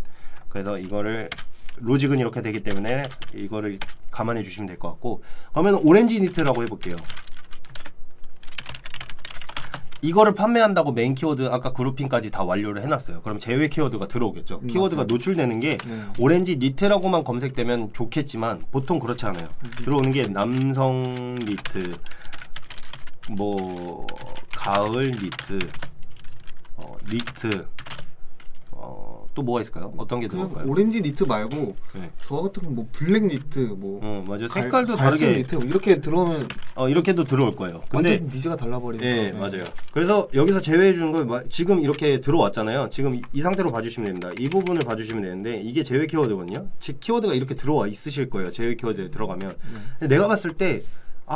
[SPEAKER 2] 그래서 이거를 로직은 이렇게 되기 때문에 이거를 감안해 주시면 될 것 같고 그러면 오렌지 니트라고 해볼게요. 이거를 판매한다고 메인 키워드 아까 그룹핑까지 다 완료를 해놨어요. 그럼 제외 키워드가 들어오겠죠. 키워드가
[SPEAKER 3] 맞습니다.
[SPEAKER 2] 노출되는 게 오렌지 니트라고만 검색되면 좋겠지만 보통 그렇지 않아요. 들어오는 게 남성 니트, 뭐 가을 니트, 니트, 또 뭐가 있을까요? 어떤 게
[SPEAKER 3] 그냥
[SPEAKER 2] 들어올까요?
[SPEAKER 3] 오렌지 니트 말고
[SPEAKER 2] 네.
[SPEAKER 3] 저 같은 건 뭐 블랙 니트 뭐
[SPEAKER 2] 맞아요. 색깔도
[SPEAKER 3] 갈색
[SPEAKER 2] 다르게
[SPEAKER 3] 니트 뭐 이렇게 들어오면
[SPEAKER 2] 이렇게도 들어올 거예요. 근데
[SPEAKER 3] 완전 니즈가 달라버리니까.
[SPEAKER 2] 예, 맞아요. 그래서 여기서 제외해 주는 거 지금 이렇게 들어왔잖아요. 지금 이 상태로 봐주시면 됩니다. 이 부분을 봐주시면 되는데 이게 제외 키워드거든요. 즉 키워드가 이렇게 들어와 있으실 거예요. 제외 키워드에 들어가면. 근데 내가 봤을 때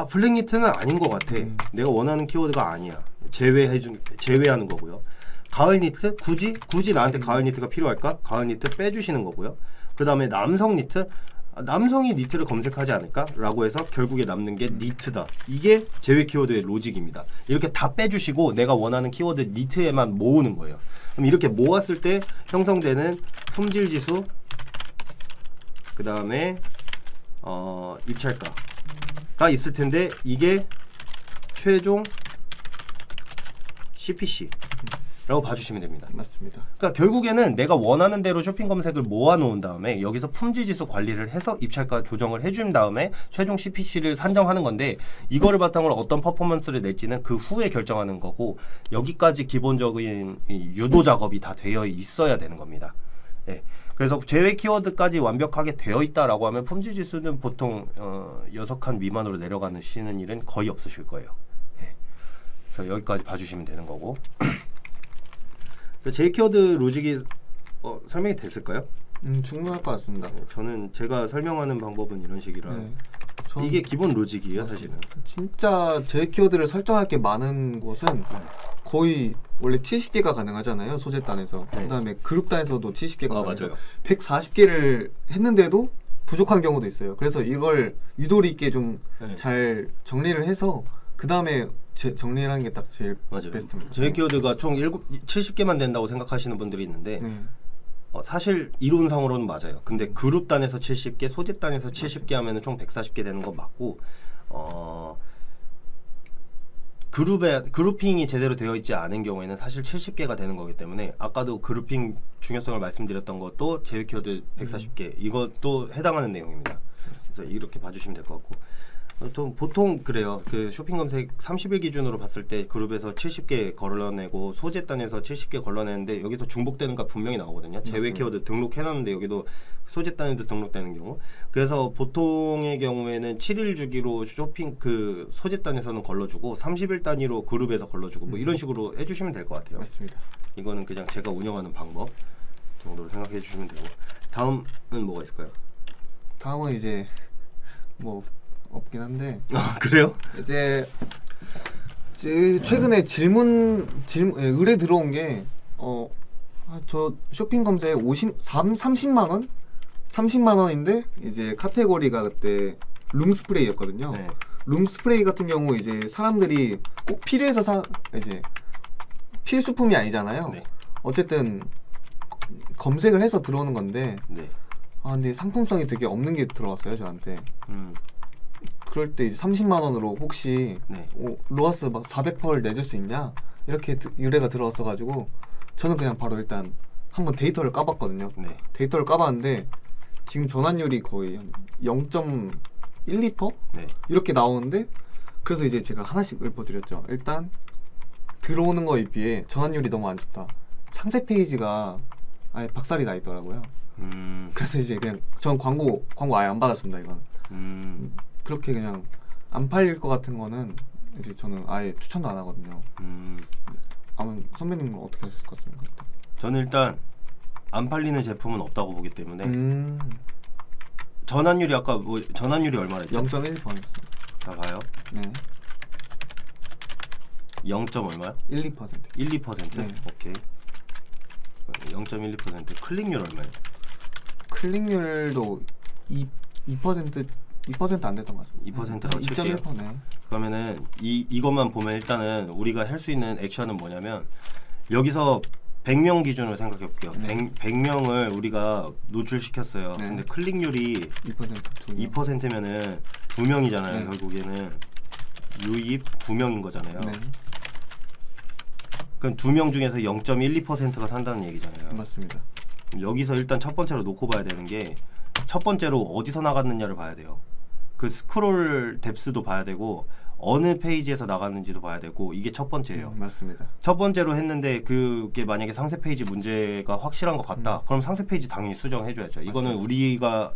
[SPEAKER 2] 블랙 니트는 아닌 것 같아. 내가 원하는 키워드가 아니야. 제외하는 거고요. 가을 니트 굳이 나한테 가을 니트가 필요할까? 가을 니트 빼주시는 거고요. 그 다음에 남성 니트, 남성이 니트를 검색하지 않을까라고 해서 결국에 남는 게 니트다. 이게 제외 키워드의 로직입니다. 이렇게 다 빼주시고 내가 원하는 키워드 니트에만 모으는 거예요. 그럼 이렇게 모았을 때 형성되는 품질 지수, 그 다음에 입찰가가 있을 텐데 이게 최종 CPC 라고 봐주시면 됩니다.
[SPEAKER 3] 맞습니다.
[SPEAKER 2] 그러니까 결국에는 내가 원하는 대로 쇼핑 검색을 모아놓은 다음에 여기서 품질지수 관리를 해서 입찰가 조정을 해준 다음에 최종 CPC를 산정하는 건데 이거를 바탕으로 어떤 퍼포먼스를 낼지는 그 후에 결정하는 거고 여기까지 기본적인 이 유도 작업이 다 되어 있어야 되는 겁니다. 예. 그래서 제외 키워드까지 완벽하게 되어 있다라고 하면 품질지수는 보통 6칸 미만으로 내려가는 시는 일은 거의 없으실 거예요. 예. 그래서 여기까지 봐주시면 되는 거고. 제 키워드 로직이 설명이 됐을까요?
[SPEAKER 3] 충분할 것 같습니다.
[SPEAKER 2] 저는 제가 설명하는 방법은 이런 식이라
[SPEAKER 3] 네.
[SPEAKER 2] 이게 기본 로직이에요. 사실은.
[SPEAKER 3] 진짜 제 키워드를 설정할 게 많은 곳은 거의 원래 70개가 가능하잖아요. 소재단에서.
[SPEAKER 2] 네.
[SPEAKER 3] 그다음에 그룹단에서도 70개가 가능해서
[SPEAKER 2] 맞아요.
[SPEAKER 3] 140개를 했는데도 부족한 경우도 있어요. 그래서 이걸 유도리 있게 좀 잘 정리를 해서 그 다음에 정리를 하는 게 딱 제일
[SPEAKER 2] 맞아요.
[SPEAKER 3] 베스트입니다.
[SPEAKER 2] 제 키워드가 총 70개만 된다고 생각하시는 분들이 있는데
[SPEAKER 3] 네.
[SPEAKER 2] 사실 이론상으로는 맞아요. 근데 그룹단에서 70개, 소재단에서 70개 하면 총 140개 되는 건 맞고 그룹핑이 제대로 되어 있지 않은 경우에는 사실 70개가 되는 거기 때문에 아까도 그룹핑 중요성을 말씀드렸던 것도 제외 키워드 140개 이것도 해당하는 내용입니다. 그래서 이렇게 봐주시면 될 것 같고 또 보통 그래요. 그 쇼핑 검색 30일 기준으로 봤을 때 그룹에서 70개 걸러내고 소재단에서 70개 걸러내는데 여기서 중복되는 값 분명히 나오거든요. 제외 키워드 등록해놨는데 여기도 소재단에도 등록되는 경우. 그래서 보통의 경우에는 7일 주기로 쇼핑 그 소재단에서는 걸러주고 30일 단위로 그룹에서 걸러주고 뭐 이런 식으로 해주시면 될 것 같아요.
[SPEAKER 3] 맞습니다.
[SPEAKER 2] 이거는 그냥 제가 운영하는 방법 정도로 생각해 주시면 되고 다음은 뭐가 있을까요?
[SPEAKER 3] 다음은 이제 뭐 없긴 한데
[SPEAKER 2] 그래요?
[SPEAKER 3] 이제 최근에 의뢰 들어온 게 저 쇼핑 검색 30만 원? 30만 원인데 이제 카테고리가 그때 룸 스프레이였거든요.
[SPEAKER 2] 네.
[SPEAKER 3] 룸 스프레이 같은 경우 이제 사람들이 꼭 필요해서 이제 필수품이 아니잖아요.
[SPEAKER 2] 네.
[SPEAKER 3] 어쨌든 검색을 해서 들어오는 건데
[SPEAKER 2] 네.
[SPEAKER 3] 근데 상품성이 되게 없는 게 들어왔어요 저한테. 그럴 때 이제 30만 원으로 혹시
[SPEAKER 2] 네.
[SPEAKER 3] 로아스 막 400펄 내줄 수 있냐 이렇게 의뢰가 들어왔어가지고 저는 그냥 바로 일단 한번 데이터를 까봤거든요.
[SPEAKER 2] 네.
[SPEAKER 3] 데이터를 까봤는데 지금 전환율이 거의 한 0.12%?
[SPEAKER 2] 네.
[SPEAKER 3] 이렇게 나오는데 그래서 이제 제가 하나씩 읊어드렸죠. 일단 들어오는 거에 비해 전환율이 너무 안 좋다. 상세 페이지가 아예 박살이 나 있더라고요. 그래서 이제 그냥 전 광고 아예 안 받았습니다. 이건 그렇게 그냥 안 팔릴 것 같은 거는 이제 저는 아예 추천도 안 하거든요. 아마 선배님은 어떻게 하셨을 것 같습니까?
[SPEAKER 2] 저는 일단 안 팔리는 제품은 없다고 보기 때문에 전환율이 아까 뭐 전환율이 얼마나 했죠?
[SPEAKER 3] 0.1%였어요.
[SPEAKER 2] 자 봐요.
[SPEAKER 3] 네.
[SPEAKER 2] 0. 얼마요?
[SPEAKER 3] 1, 2%.
[SPEAKER 2] 1, 2%?
[SPEAKER 3] 네.
[SPEAKER 2] 오케이. 0.12%. 클릭률 얼마예요?
[SPEAKER 3] 클릭률도 2% 안 됐던 것 같습니다.
[SPEAKER 2] 2%라고 칠게요.
[SPEAKER 3] 2.1%. 네.
[SPEAKER 2] 그러면은 이것만 보면 일단은 우리가 할 수 있는 액션은 뭐냐면 여기서 100명 기준으로 생각해 볼게요.
[SPEAKER 3] 네.
[SPEAKER 2] 100명을 우리가 노출시켰어요.
[SPEAKER 3] 네.
[SPEAKER 2] 근데 클릭률이
[SPEAKER 3] 2%,
[SPEAKER 2] 2%면은 2명이잖아요.
[SPEAKER 3] 네.
[SPEAKER 2] 결국에는 유입 2명인 거잖아요.
[SPEAKER 3] 네.
[SPEAKER 2] 그럼 2명 중에서 0.12%가 산다는 얘기잖아요.
[SPEAKER 3] 맞습니다.
[SPEAKER 2] 여기서 일단 첫 번째로 놓고 봐야 되는 게 첫 번째로 어디서 나갔느냐를 봐야 돼요. 그 스크롤 뎁스도 봐야 되고 어느 페이지에서 나갔는지도 봐야 되고 이게 첫 번째예요.
[SPEAKER 3] 맞습니다.
[SPEAKER 2] 첫 번째로 했는데 그게 만약에 상세 페이지 문제가 확실한 것 같다. 그럼 상세 페이지 당연히 수정해줘야죠. 이거는
[SPEAKER 3] 맞습니다.
[SPEAKER 2] 우리가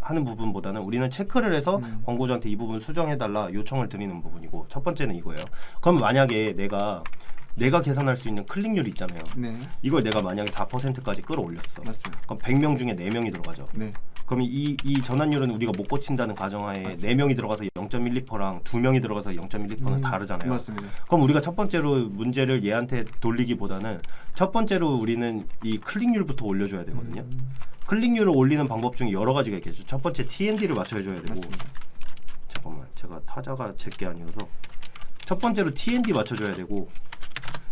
[SPEAKER 2] 하는 부분보다는 우리는 체크를 해서 광고주한테 이 부분 수정해달라 요청을 드리는 부분이고 첫 번째는 이거예요. 그럼 만약에 내가 계산할 수 있는 클릭률 있잖아요.
[SPEAKER 3] 네.
[SPEAKER 2] 이걸 내가 만약에 4%까지 끌어올렸어.
[SPEAKER 3] 맞습니다.
[SPEAKER 2] 그럼 100명 중에 4명이 들어가죠.
[SPEAKER 3] 네.
[SPEAKER 2] 그럼 이 전환율은 우리가 못 고친다는 가정하에
[SPEAKER 3] 맞습니다.
[SPEAKER 2] 4명이 들어가서 0.12%랑 2명이 들어가서 0.12%는 다르잖아요.
[SPEAKER 3] 맞습니다.
[SPEAKER 2] 그럼 우리가 첫 번째로 문제를 얘한테 돌리기보다는 첫 번째로 우리는 이 클릭률부터 올려줘야 되거든요. 클릭률을 올리는 방법 중에 여러 가지가 있겠죠. 첫 번째 TND를 맞춰줘야 되고
[SPEAKER 3] 맞습니다.
[SPEAKER 2] 잠깐만 제가 타자가 제게 아니어서 첫 번째로 TND 맞춰줘야 되고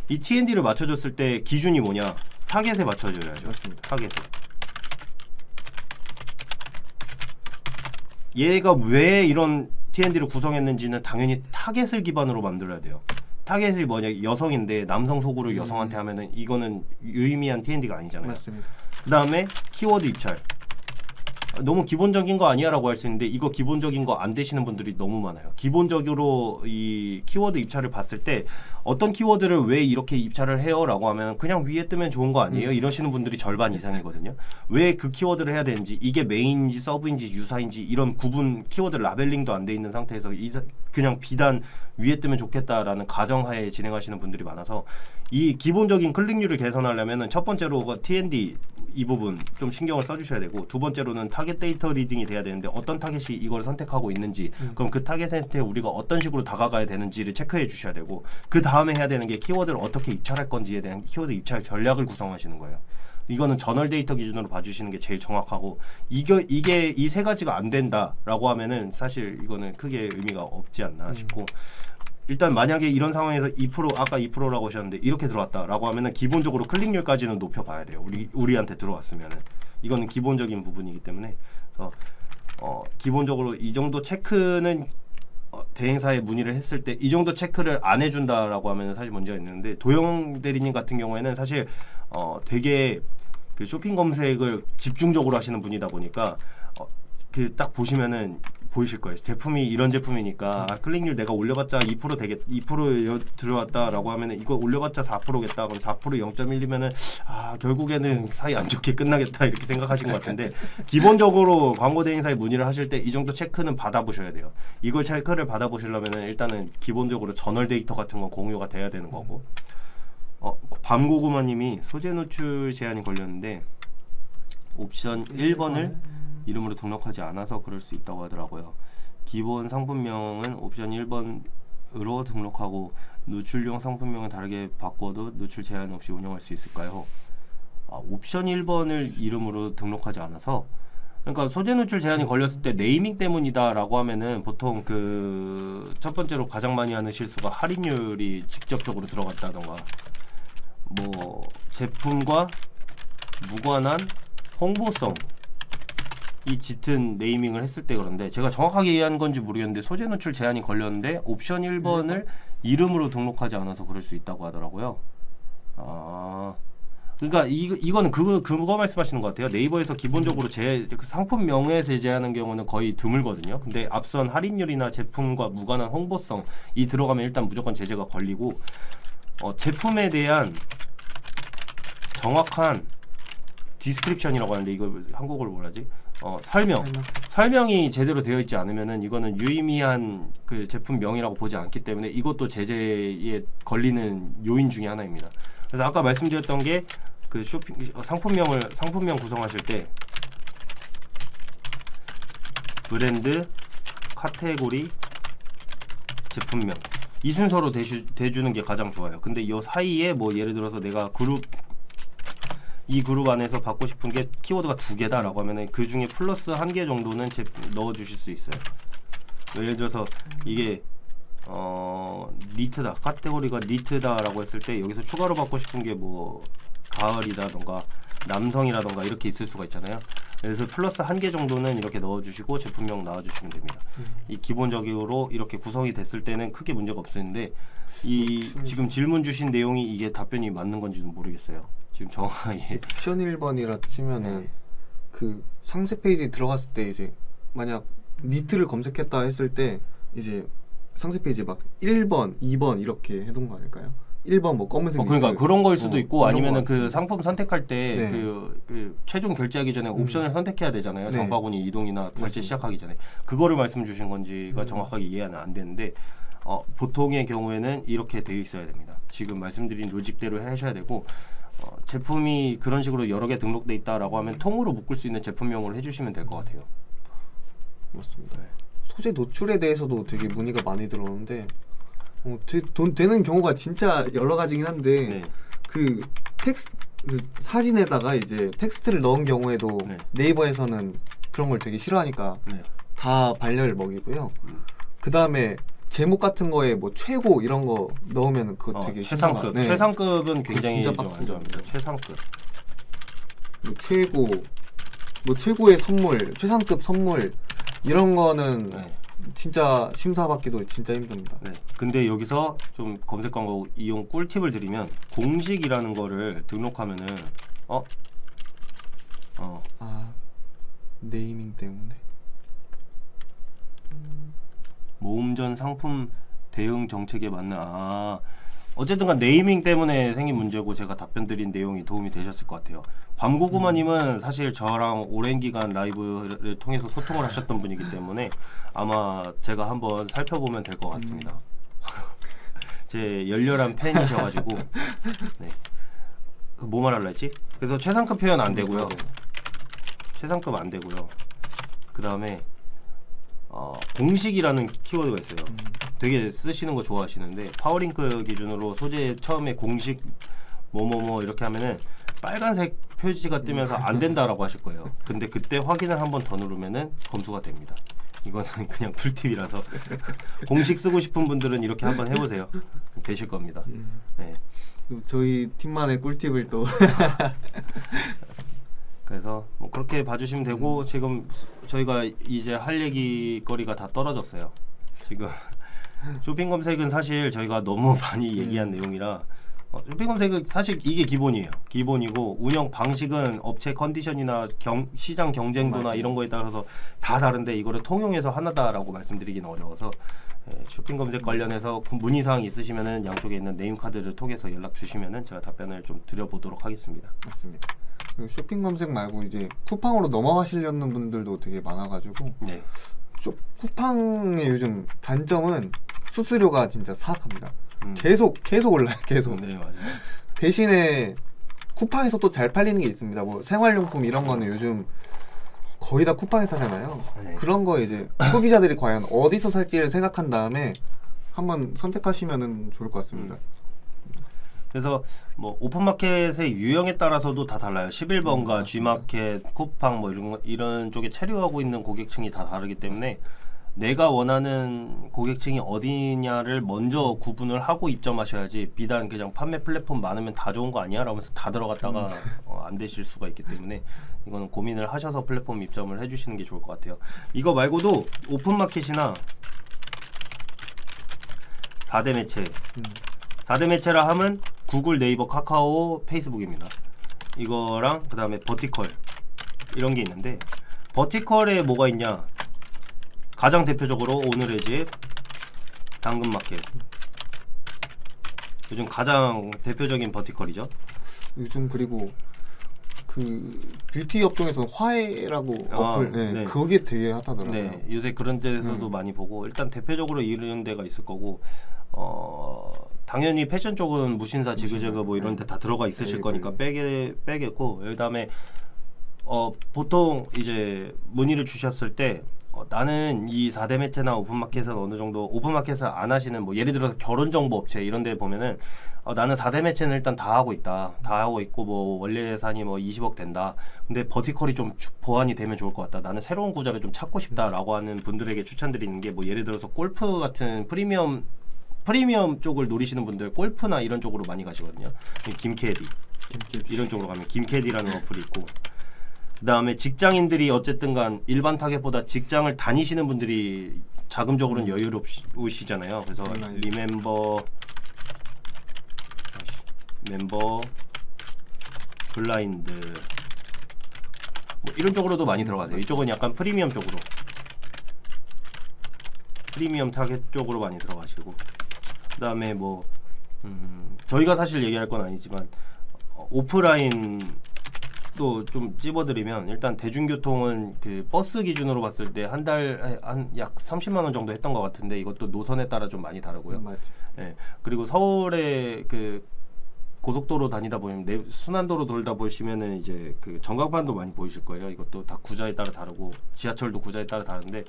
[SPEAKER 2] 이 TND를 맞춰줬을 때 기준이 뭐냐 타겟에 맞춰줘야죠.
[SPEAKER 3] 맞습니다.
[SPEAKER 2] 타겟에 얘가 왜 이런 TND를 구성했는지는 당연히 타겟을 기반으로 만들어야 돼요. 타겟이 뭐냐 여성인데 남성 소구를 여성한테 하면은 이거는 유의미한 TND가 아니잖아요.
[SPEAKER 3] 맞습니다.
[SPEAKER 2] 그 다음에 키워드 입찰. 너무 기본적인 거 아니야라고 할 수 있는데 이거 기본적인 거 안 되시는 분들이 너무 많아요. 기본적으로 이 키워드 입찰을 봤을 때 어떤 키워드를 왜 이렇게 입찰을 해요라고 하면 그냥 위에 뜨면 좋은 거 아니에요? 이러시는 분들이 절반 이상이거든요. 왜 그 키워드를 해야 되는지 이게 메인인지 서브인지 유사인지 이런 구분 키워드 라벨링도 안 돼 있는 상태에서 그냥 비단 위에 뜨면 좋겠다라는 가정하에 진행하시는 분들이 많아서 이 기본적인 클릭률을 개선하려면 첫 번째로 TND 이 부분 좀 신경을 써주셔야 되고 두 번째로는 타겟 데이터 리딩이 돼야 되는데 어떤 타겟이 이걸 선택하고 있는지 그럼 그 타겟한테 우리가 어떤 식으로 다가가야 되는지를 체크해 주셔야 되고 그 다음에 해야 되는 게 키워드를 어떻게 입찰할 건지에 대한 키워드 입찰 전략을 구성하시는 거예요. 이거는 저널 데이터 기준으로 봐주시는 게 제일 정확하고 이게 이 세 가지가 안 된다라고 하면은 사실 이거는 크게 의미가 없지 않나 싶고 일단 만약에 이런 상황에서 2% 아까 2%라고 하셨는데 이렇게 들어왔다라고 하면은 기본적으로 클릭률까지는 높여봐야 돼요. 우리한테 들어왔으면은 이거는 기본적인 부분이기 때문에 그래서 기본적으로 이 정도 체크는 대행사에 문의를 했을 때 이 정도 체크를 안 해준다라고 하면 사실 문제가 있는데 도영 대리님 같은 경우에는 사실 되게 그 쇼핑 검색을 집중적으로 하시는 분이다 보니까 그 딱 보시면은 보이실 거예요. 제품이 이런 제품이니까 클릭률 내가 올려봤자 2% 되겠 2% 들어왔다라고 하면은 이거 올려봤자 4%겠다. 그럼 4% 0.1이면은 결국에는 사이 안 좋게 끝나겠다 이렇게 생각하신 것 같은데 기본적으로 광고 대행사에 문의를 하실 때 이 정도 체크는 받아보셔야 돼요. 이걸 체크를 받아보시려면은 일단은 기본적으로 저널 데이터 같은 건 공유가 돼야 되는 거고. 밤고구마님이 소재 노출 제한이 걸렸는데 옵션 1번을 이름으로 등록하지 않아서 그럴 수 있다고 하더라고요. 기본 상품명은 옵션 1번으로 등록하고 노출용 상품명을 다르게 바꿔도 노출 제한 없이 운영할 수 있을까요? 옵션 1번을 이름으로 등록하지 않아서 그러니까 소재 노출 제한이 걸렸을 때 네이밍 때문이다라고 하면은 보통 그 첫 번째로 가장 많이 하는 실수가 할인율이 직접적으로 들어갔다던가 뭐 제품과 무관한 홍보성 이 짙은 네이밍을 했을 때 그런데 제가 정확하게 이해한 건지 모르겠는데 소재 노출 제한이 걸렸는데 옵션 1번을 이름으로 등록하지 않아서 그럴 수 있다고 하더라고요. 그러니까 이거는 그거 말씀하시는 것 같아요. 네이버에서 기본적으로 그 상품명에 제재하는 경우는 거의 드물거든요. 근데 앞선 할인율이나 제품과 무관한 홍보성 이 들어가면 일단 무조건 제재가 걸리고 제품에 대한 정확한 디스크립션이라고 하는데 이걸 한국어로 뭐라지? 설명이 제대로 되어 있지 않으면은 이거는 유의미한 그 제품명이라고 보지 않기 때문에 이것도 제재에 걸리는 요인 중에 하나입니다. 그래서 아까 말씀드렸던 게 그 상품명 구성하실 때 브랜드, 카테고리, 제품명 이 순서로 대주는 게 가장 좋아요. 근데 이 사이에 뭐 예를 들어서 내가 이 그룹 안에서 받고 싶은 게 키워드가 2개다라고 하면은 그 중에 플러스 1개 정도는 넣어 주실 수 있어요. 예를 들어서 이게 니트다 카테고리가 니트다라고 했을 때 여기서 추가로 받고 싶은 게 뭐 가을이다던가 남성이라던가 이렇게 있을 수가 있잖아요. 그래서 플러스 1개 정도는 이렇게 넣어주시고 제품명 나와주시면 됩니다. 이 기본적으로 이렇게 구성이 됐을 때는 크게 문제가 없었는데 이 지금 질문 주신 내용이 이게 답변이 맞는 건지는 모르겠어요. 지금 정확하게
[SPEAKER 3] 옵션 1번이라 치면은
[SPEAKER 2] 네.
[SPEAKER 3] 그 상세 페이지 들어갔을 때 이제 만약 니트를 검색했다 했을 때 이제 상세 페이지에 막 1번, 2번 이렇게 해둔 거 아닐까요? 1번 뭐 검은색
[SPEAKER 2] 그러니까
[SPEAKER 3] 니트,
[SPEAKER 2] 그런 거일 수도 있고
[SPEAKER 3] 이런
[SPEAKER 2] 아니면은
[SPEAKER 3] 거
[SPEAKER 2] 그 상품 선택할 때
[SPEAKER 3] 네.
[SPEAKER 2] 그 최종 결제하기 전에 옵션을 선택해야 되잖아요.
[SPEAKER 3] 네.
[SPEAKER 2] 장바구니 이동이나 결제
[SPEAKER 3] 맞습니다.
[SPEAKER 2] 시작하기 전에 그거를 말씀 주신 건지가 정확하게 이해는 안 되는데 보통의 경우에는 이렇게 되어 있어야 됩니다. 지금 말씀드린 로직대로 하셔야 되고 제품이 그런 식으로 여러 개 등록돼 있다라고 하면 통으로 묶을 수 있는 제품명으로 해주시면 될 것 같아요.
[SPEAKER 3] 맞습니다. 소재 노출에 대해서도 되게 문의가 많이 들어오는데 돈 되는 경우가 진짜 여러 가지긴 한데
[SPEAKER 2] 네.
[SPEAKER 3] 그 텍스트 그 사진에다가 이제 텍스트를 넣은 경우에도
[SPEAKER 2] 네.
[SPEAKER 3] 네이버에서는 그런 걸 되게 싫어하니까
[SPEAKER 2] 네.
[SPEAKER 3] 다 발열 먹이고요. 그 다음에 제목 같은 거에 뭐 최고 이런 거 넣으면 그거 되게
[SPEAKER 2] 최상급.
[SPEAKER 3] 심사가- 네.
[SPEAKER 2] 최상급은 굉장히
[SPEAKER 3] 진짜
[SPEAKER 2] 좀
[SPEAKER 3] 빡세죠.
[SPEAKER 2] 안 좋아합니다. 최상급.
[SPEAKER 3] 뭐 최고 뭐 최고의 선물, 최상급 선물 이런 거는
[SPEAKER 2] 네.
[SPEAKER 3] 진짜 심사받기도 진짜 힘듭니다.
[SPEAKER 2] 네. 근데 여기서 좀 검색 광고 이용 꿀팁을 드리면 공식이라는 거를 등록하면은
[SPEAKER 3] 아 네이밍 때문에
[SPEAKER 2] 모음전 상품 대응 정책에 맞는 어쨌든간 네이밍 때문에 생긴 문제고 제가 답변 드린 내용이 도움이 되셨을 것 같아요. 밤고구마님은 사실 저랑 오랜 기간 라이브를 통해서 소통을 하셨던 분이기 때문에 아마 제가 한번 살펴보면 될 것 같습니다. 제 열렬한 팬이셔가지고 네. 뭐 말할라 했지? 그래서 최상급 표현 안 되고요.
[SPEAKER 3] 맞아요.
[SPEAKER 2] 최상급 안 되고요. 그 다음에 공식이라는 키워드가 있어요. 되게 쓰시는 거 좋아하시는데 파워링크 기준으로 소재 처음에 공식 뭐뭐뭐 이렇게 하면은 빨간색 표지가 뜨면서 안 된다라고 하실 거예요. 근데 그때 확인을 한 번 더 누르면은 검수가 됩니다. 이거는 그냥 꿀팁이라서 공식 쓰고 싶은 분들은 이렇게 한번 해보세요. 되실 겁니다. 네.
[SPEAKER 3] 저희 팀만의 꿀팁을 또
[SPEAKER 2] 그래서 뭐 그렇게 봐주시면 되고 지금 저희가 이제 할 얘기거리가 다 떨어졌어요. 지금 쇼핑 검색은 사실 저희가 너무 많이 얘기한 내용이라 쇼핑 검색은 사실 이게 기본이에요. 기본이고 운영 방식은 업체 컨디션이나 시장 경쟁도나
[SPEAKER 3] 맞아요.
[SPEAKER 2] 이런 거에 따라서 다 다른데 이거를 통용해서 하나다라고 말씀드리기는 어려워서 쇼핑 검색 관련해서 문의사항 있으시면은 양쪽에 있는 네임 카드를 통해서 연락 주시면은 제가 답변을 좀 드려보도록 하겠습니다.
[SPEAKER 3] 맞습니다. 그리고 쇼핑 검색 말고 이제 쿠팡으로 넘어가시려는 분들도 되게 많아가지고
[SPEAKER 2] 네.
[SPEAKER 3] 쿠팡의 요즘 단점은 수수료가 진짜 사악합니다.
[SPEAKER 2] 음.
[SPEAKER 3] 계속 올라요. 계속.
[SPEAKER 2] 네 맞아요.
[SPEAKER 3] 대신에 쿠팡에서 또 잘 팔리는 게 있습니다. 뭐 생활용품 이런 거는 요즘 거의 다 쿠팡에서 사잖아요.
[SPEAKER 2] 네.
[SPEAKER 3] 그런 거 이제 소비자들이 과연 어디서 살지를 생각한 다음에 한번 선택하시면 좋을 것 같습니다.
[SPEAKER 2] 그래서 뭐 오픈마켓의 유형에 따라서도 다 달라요. 11번가
[SPEAKER 3] 맞습니다.
[SPEAKER 2] G마켓, 쿠팡 뭐 이런 쪽에 체류하고 있는 고객층이 다 다르기 때문에 내가 원하는 고객층이 어디냐를 먼저 구분을 하고 입점하셔야지 비단 그냥 판매 플랫폼 많으면 다 좋은 거 아니야? 라면서 다 들어갔다가 안 되실 수가 있기 때문에 이거는 고민을 하셔서 플랫폼 입점을 해주시는 게 좋을 것 같아요. 이거 말고도 오픈마켓이나 4대 매체 4대 매체라 하면 구글, 네이버, 카카오, 페이스북입니다. 이거랑 그 다음에 버티컬 이런 게 있는데 버티컬에 뭐가 있냐? 가장 대표적으로 오늘의 집, 당근마켓. 요즘 가장 대표적인 버티컬이죠.
[SPEAKER 3] 요즘 그리고 그 뷰티 업종에서는 화해라고 어플,
[SPEAKER 2] 네.
[SPEAKER 3] 그게 되게 핫하더라고요.
[SPEAKER 2] 네, 요새 그런 데서도 많이 보고 일단 대표적으로 이런 데가 있을 거고 당연히 패션 쪽은 무신사, 지그재그 뭐 이런 데 다 들어가 있으실
[SPEAKER 3] 네,
[SPEAKER 2] 거니까 빼겠고 그다음에 보통 이제 문의를 주셨을 때 나는 이 4대 매체나 오픈마켓은 어느 정도 오픈마켓을 안 하시는 뭐 예를 들어서 결혼정보업체 이런 데 보면은 나는 4대 매체는 일단 다 하고 있다. 다 하고 있고 뭐 원래 예산이 뭐 20억 된다. 근데 버티컬이 좀 보완이 되면 좋을 것 같다. 나는 새로운 구자를 좀 찾고 싶다라고 하는 분들에게 추천드리는 게 뭐 예를 들어서 골프 같은 프리미엄 쪽을 노리시는 분들 골프나 이런 쪽으로 많이 가시거든요. 김캐리 이런 쪽으로 가면 김캐디라는 어플이 있고, 그다음에 직장인들이 어쨌든간 일반 타겟보다 직장을 다니시는 분들이 자금적으로는 여유로우시잖아요. 그래서 멤버 블라인드 뭐 이런 쪽으로도 많이 들어가세요. 이쪽은 약간 프리미엄 쪽으로, 프리미엄 타겟 쪽으로 많이 들어가시고, 그다음에 뭐 저희가 사실 얘기할 건 아니지만 오프라인 또 좀 찝어드리면, 일단 대중교통은 그 버스 기준으로 봤을 때 한 달 한 약 30만 원 정도 했던 것 같은데, 이것도 노선에 따라 좀 많이 다르고요.
[SPEAKER 3] 맞지.
[SPEAKER 2] 예. 그리고 서울에 그 고속도로 다니다 보면 순환도로 돌다 보시면은 이제 그 전광판도 많이 보이실 거예요. 이것도 다 구자에 따라 다르고, 지하철도 구자에 따라 다른데,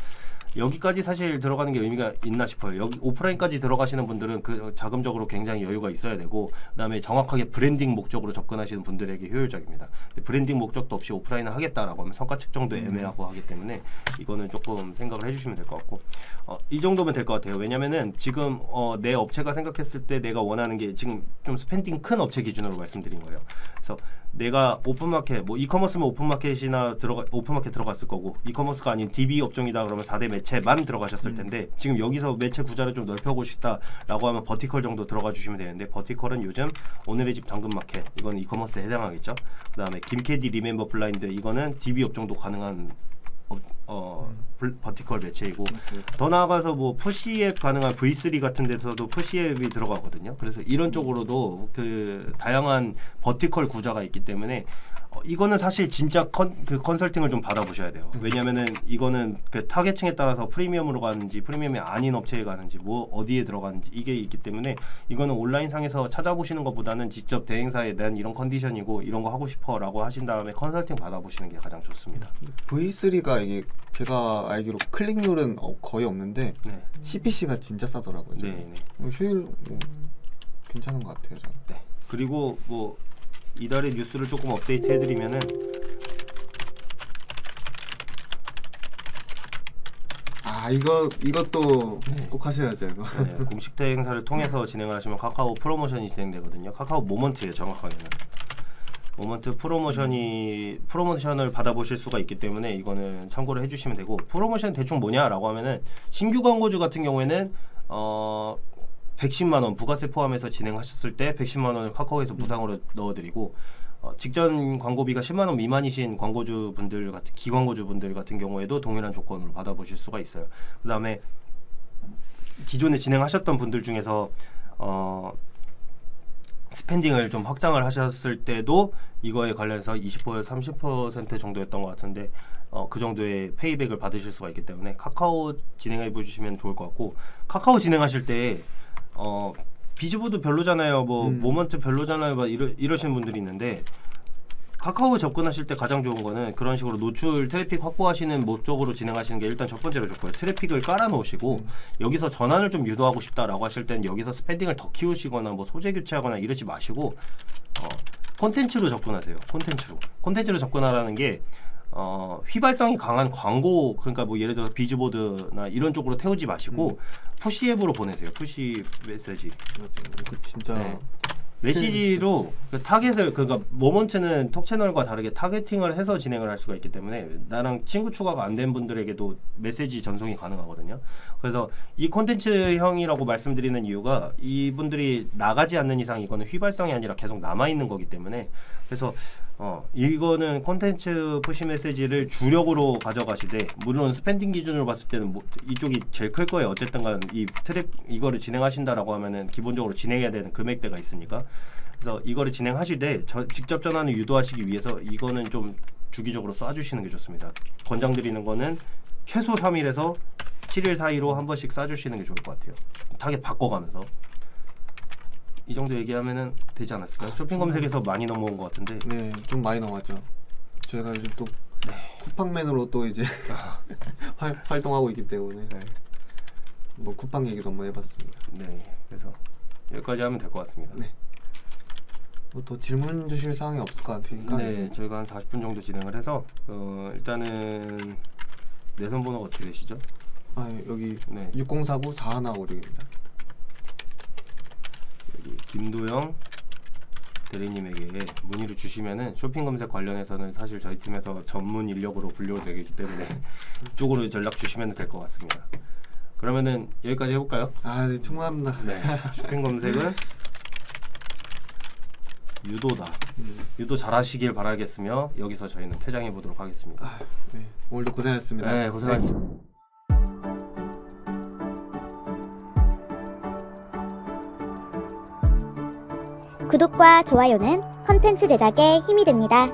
[SPEAKER 2] 여기까지 사실 들어가는 게 의미가 있나 싶어요. 여기 오프라인까지 들어가시는 분들은 그 자금적으로 굉장히 여유가 있어야 되고, 그다음에 정확하게 브랜딩 목적으로 접근하시는 분들에게 효율적입니다. 근데 브랜딩 목적도 없이 오프라인을 하겠다라고 하면 성과 측정도 애매하고 하기 때문에 이거는 조금 생각을 해주시면 될 것 같고, 이 정도면 될 것 같아요. 왜냐면은 지금 내 업체가 생각했을 때 내가 원하는 게, 지금 좀 스펜딩 큰 업체 기준으로 말씀드린 거예요. 그래서 내가 오픈마켓, 뭐 이커머스면 오픈마켓이나 오픈마켓 들어갔을 거고, 이커머스가 아닌 DB 업종이다 그러면 4대 매체만 들어가셨을 텐데, 지금 여기서 매체 구자를 좀 넓혀보고 싶다라고 하면 버티컬 정도 들어가 주시면 되는데, 버티컬은 요즘 오늘의 집 당근마켓, 이건 이커머스에 해당하겠죠. 그다음에 김캐디 리멤버 블라인드, 이거는 DB 업종도 가능한 버티컬 매체이고, 더 나아가서 뭐 푸시앱 가능한 V3 같은 데서도 푸시앱이 들어가거든요. 그래서 이런 쪽으로도 그 다양한 버티컬 구자가 있기 때문에 이거는 사실 진짜 컨설팅을 좀 받아보셔야 돼요. 왜냐면은 이거는 그 타겟층에 따라서 프리미엄으로 가는지 프리미엄이 아닌 업체에 가는지 뭐 어디에 들어가는지 이게 있기 때문에, 이거는 온라인상에서 찾아보시는 것보다는 직접 대행사에 난 이런 컨디션이고 이런 거 하고 싶어 라고 하신 다음에 컨설팅 받아보시는 게 가장 좋습니다.
[SPEAKER 3] V3가 이게 제가 알기로 클릭률은 거의 없는데
[SPEAKER 2] 네.
[SPEAKER 3] CPC가 진짜 싸더라고요.
[SPEAKER 2] 네.
[SPEAKER 3] 효율 괜찮은 것 같아요. 저는.
[SPEAKER 2] 네. 그리고 뭐 이달의 뉴스를 조금 업데이트 해드리면은,
[SPEAKER 3] 이것도
[SPEAKER 2] 네.
[SPEAKER 3] 꼭 하셔야죠. 이거.
[SPEAKER 2] 네, 공식 대행사를 통해서 진행을 하시면 카카오 프로모션이 진행되거든요. 카카오 모먼트예요, 정확하게는. 모먼트 프로모션을 받아보실 수가 있기 때문에 이거는 참고를 해주시면 되고, 프로모션 대충 뭐냐라고 하면은, 신규 광고주 같은 경우에는 110만 원 부가세 포함해서 진행하셨을 때 110만 원을 카카오에서 무상으로 넣어드리고, 직전 광고비가 10만 원 미만이신 광고주분들 같은 기광고주분들 같은 경우에도 동일한 조건으로 받아보실 수가 있어요. 그다음에 기존에 진행하셨던 분들 중에서 스펜딩을 좀 확장을 하셨을 때도 이거에 관련해서 20% 30% 정도였던 것 같은데, 그 정도의 페이백을 받으실 수가 있기 때문에 카카오 진행해 보시면 좋을 것 같고, 카카오 진행하실 때 비즈보드 별로잖아요, 뭐 모먼트 별로잖아요, 막 이러시는 분들이 있는데, 카카오 접근하실 때 가장 좋은 거는 그런 식으로 노출 트래픽 확보하시는 목적으로 진행하시는 게 일단 첫 번째로 좋고요. 트래픽을 깔아 놓으시고 여기서 전환을 좀 유도하고 싶다라고 하실 때는 여기서 스펜딩을 더 키우시거나 뭐 소재 교체하거나 이러지 마시고 콘텐츠로 접근하세요. 콘텐츠로 접근하라는 게 휘발성이 강한 광고, 그러니까 뭐 예를 들어 비즈보드나 이런 쪽으로 태우지 마시고 푸시 앱으로 보내세요. 푸시 메시지.
[SPEAKER 3] 맞아요. 이거 진짜
[SPEAKER 2] 네. 메시지로 그 타겟을, 그러니까 모먼트는 톡 채널과 다르게 타겟팅을 해서 진행을 할 수가 있기 때문에 나랑 친구 추가가 안 된 분들에게도 메시지 전송이 가능하거든요. 그래서 이 콘텐츠형이라고 말씀드리는 이유가, 이분들이 나가지 않는 이상 이거는 휘발성이 아니라 계속 남아 있는 거기 때문에, 그래서 이거는 콘텐츠 푸시 메시지를 주력으로 가져가시되, 물론 스펜딩 기준으로 봤을 때는 뭐 이쪽이 제일 클 거예요. 어쨌든 간 이 이거를 진행하신다라고 하면은 기본적으로 진행해야 되는 금액대가 있으니까, 그래서 이거를 진행하시되 직접 전환을 유도하시기 위해서 이거는 좀 주기적으로 쏴주시는 게 좋습니다. 권장드리는 거는 최소 3일에서 7일 사이로 한 번씩 쏴주시는 게 좋을 것 같아요. 타겟 바꿔가면서. 이 정도 얘기하면은 되지 않았을까요? 쇼핑 검색에서 많이 넘어온 것 같은데.
[SPEAKER 3] 네, 좀 많이 넘어갔죠. 저희가 요즘 또 쿠팡맨으로 또 이제 활동하고 있기 때문에 뭐 쿠팡 얘기도 한번 해봤습니다.
[SPEAKER 2] 네, 그래서 여기까지 하면 될 것 같습니다.
[SPEAKER 3] 네. 뭐 더 질문 주실 사항이 없을 것 같으니까.
[SPEAKER 2] 네, 저희가 한 40분 정도 진행을 해서 일단은 내선 번호가 어떻게 되시죠?
[SPEAKER 3] 여기
[SPEAKER 2] 네.
[SPEAKER 3] 6049-4156입니다.
[SPEAKER 2] 여기 김도영 대리님에게 문의를 주시면은 쇼핑 검색 관련해서는 사실 저희 팀에서 전문 인력으로 분류되기 때문에 이쪽으로 연락 주시면 될 것 같습니다. 그러면은 여기까지 해볼까요?
[SPEAKER 3] 아, 네, 충분합니다.
[SPEAKER 2] 네, 쇼핑 검색은 유도다. 유도 잘하시길 바라겠으며 여기서 저희는 퇴장해 보도록 하겠습니다.
[SPEAKER 3] 아, 네, 오늘도 고생하셨습니다.
[SPEAKER 2] 네, 고생하셨습니다.
[SPEAKER 4] 구독과 좋아요는 컨텐츠 제작에 힘이 됩니다.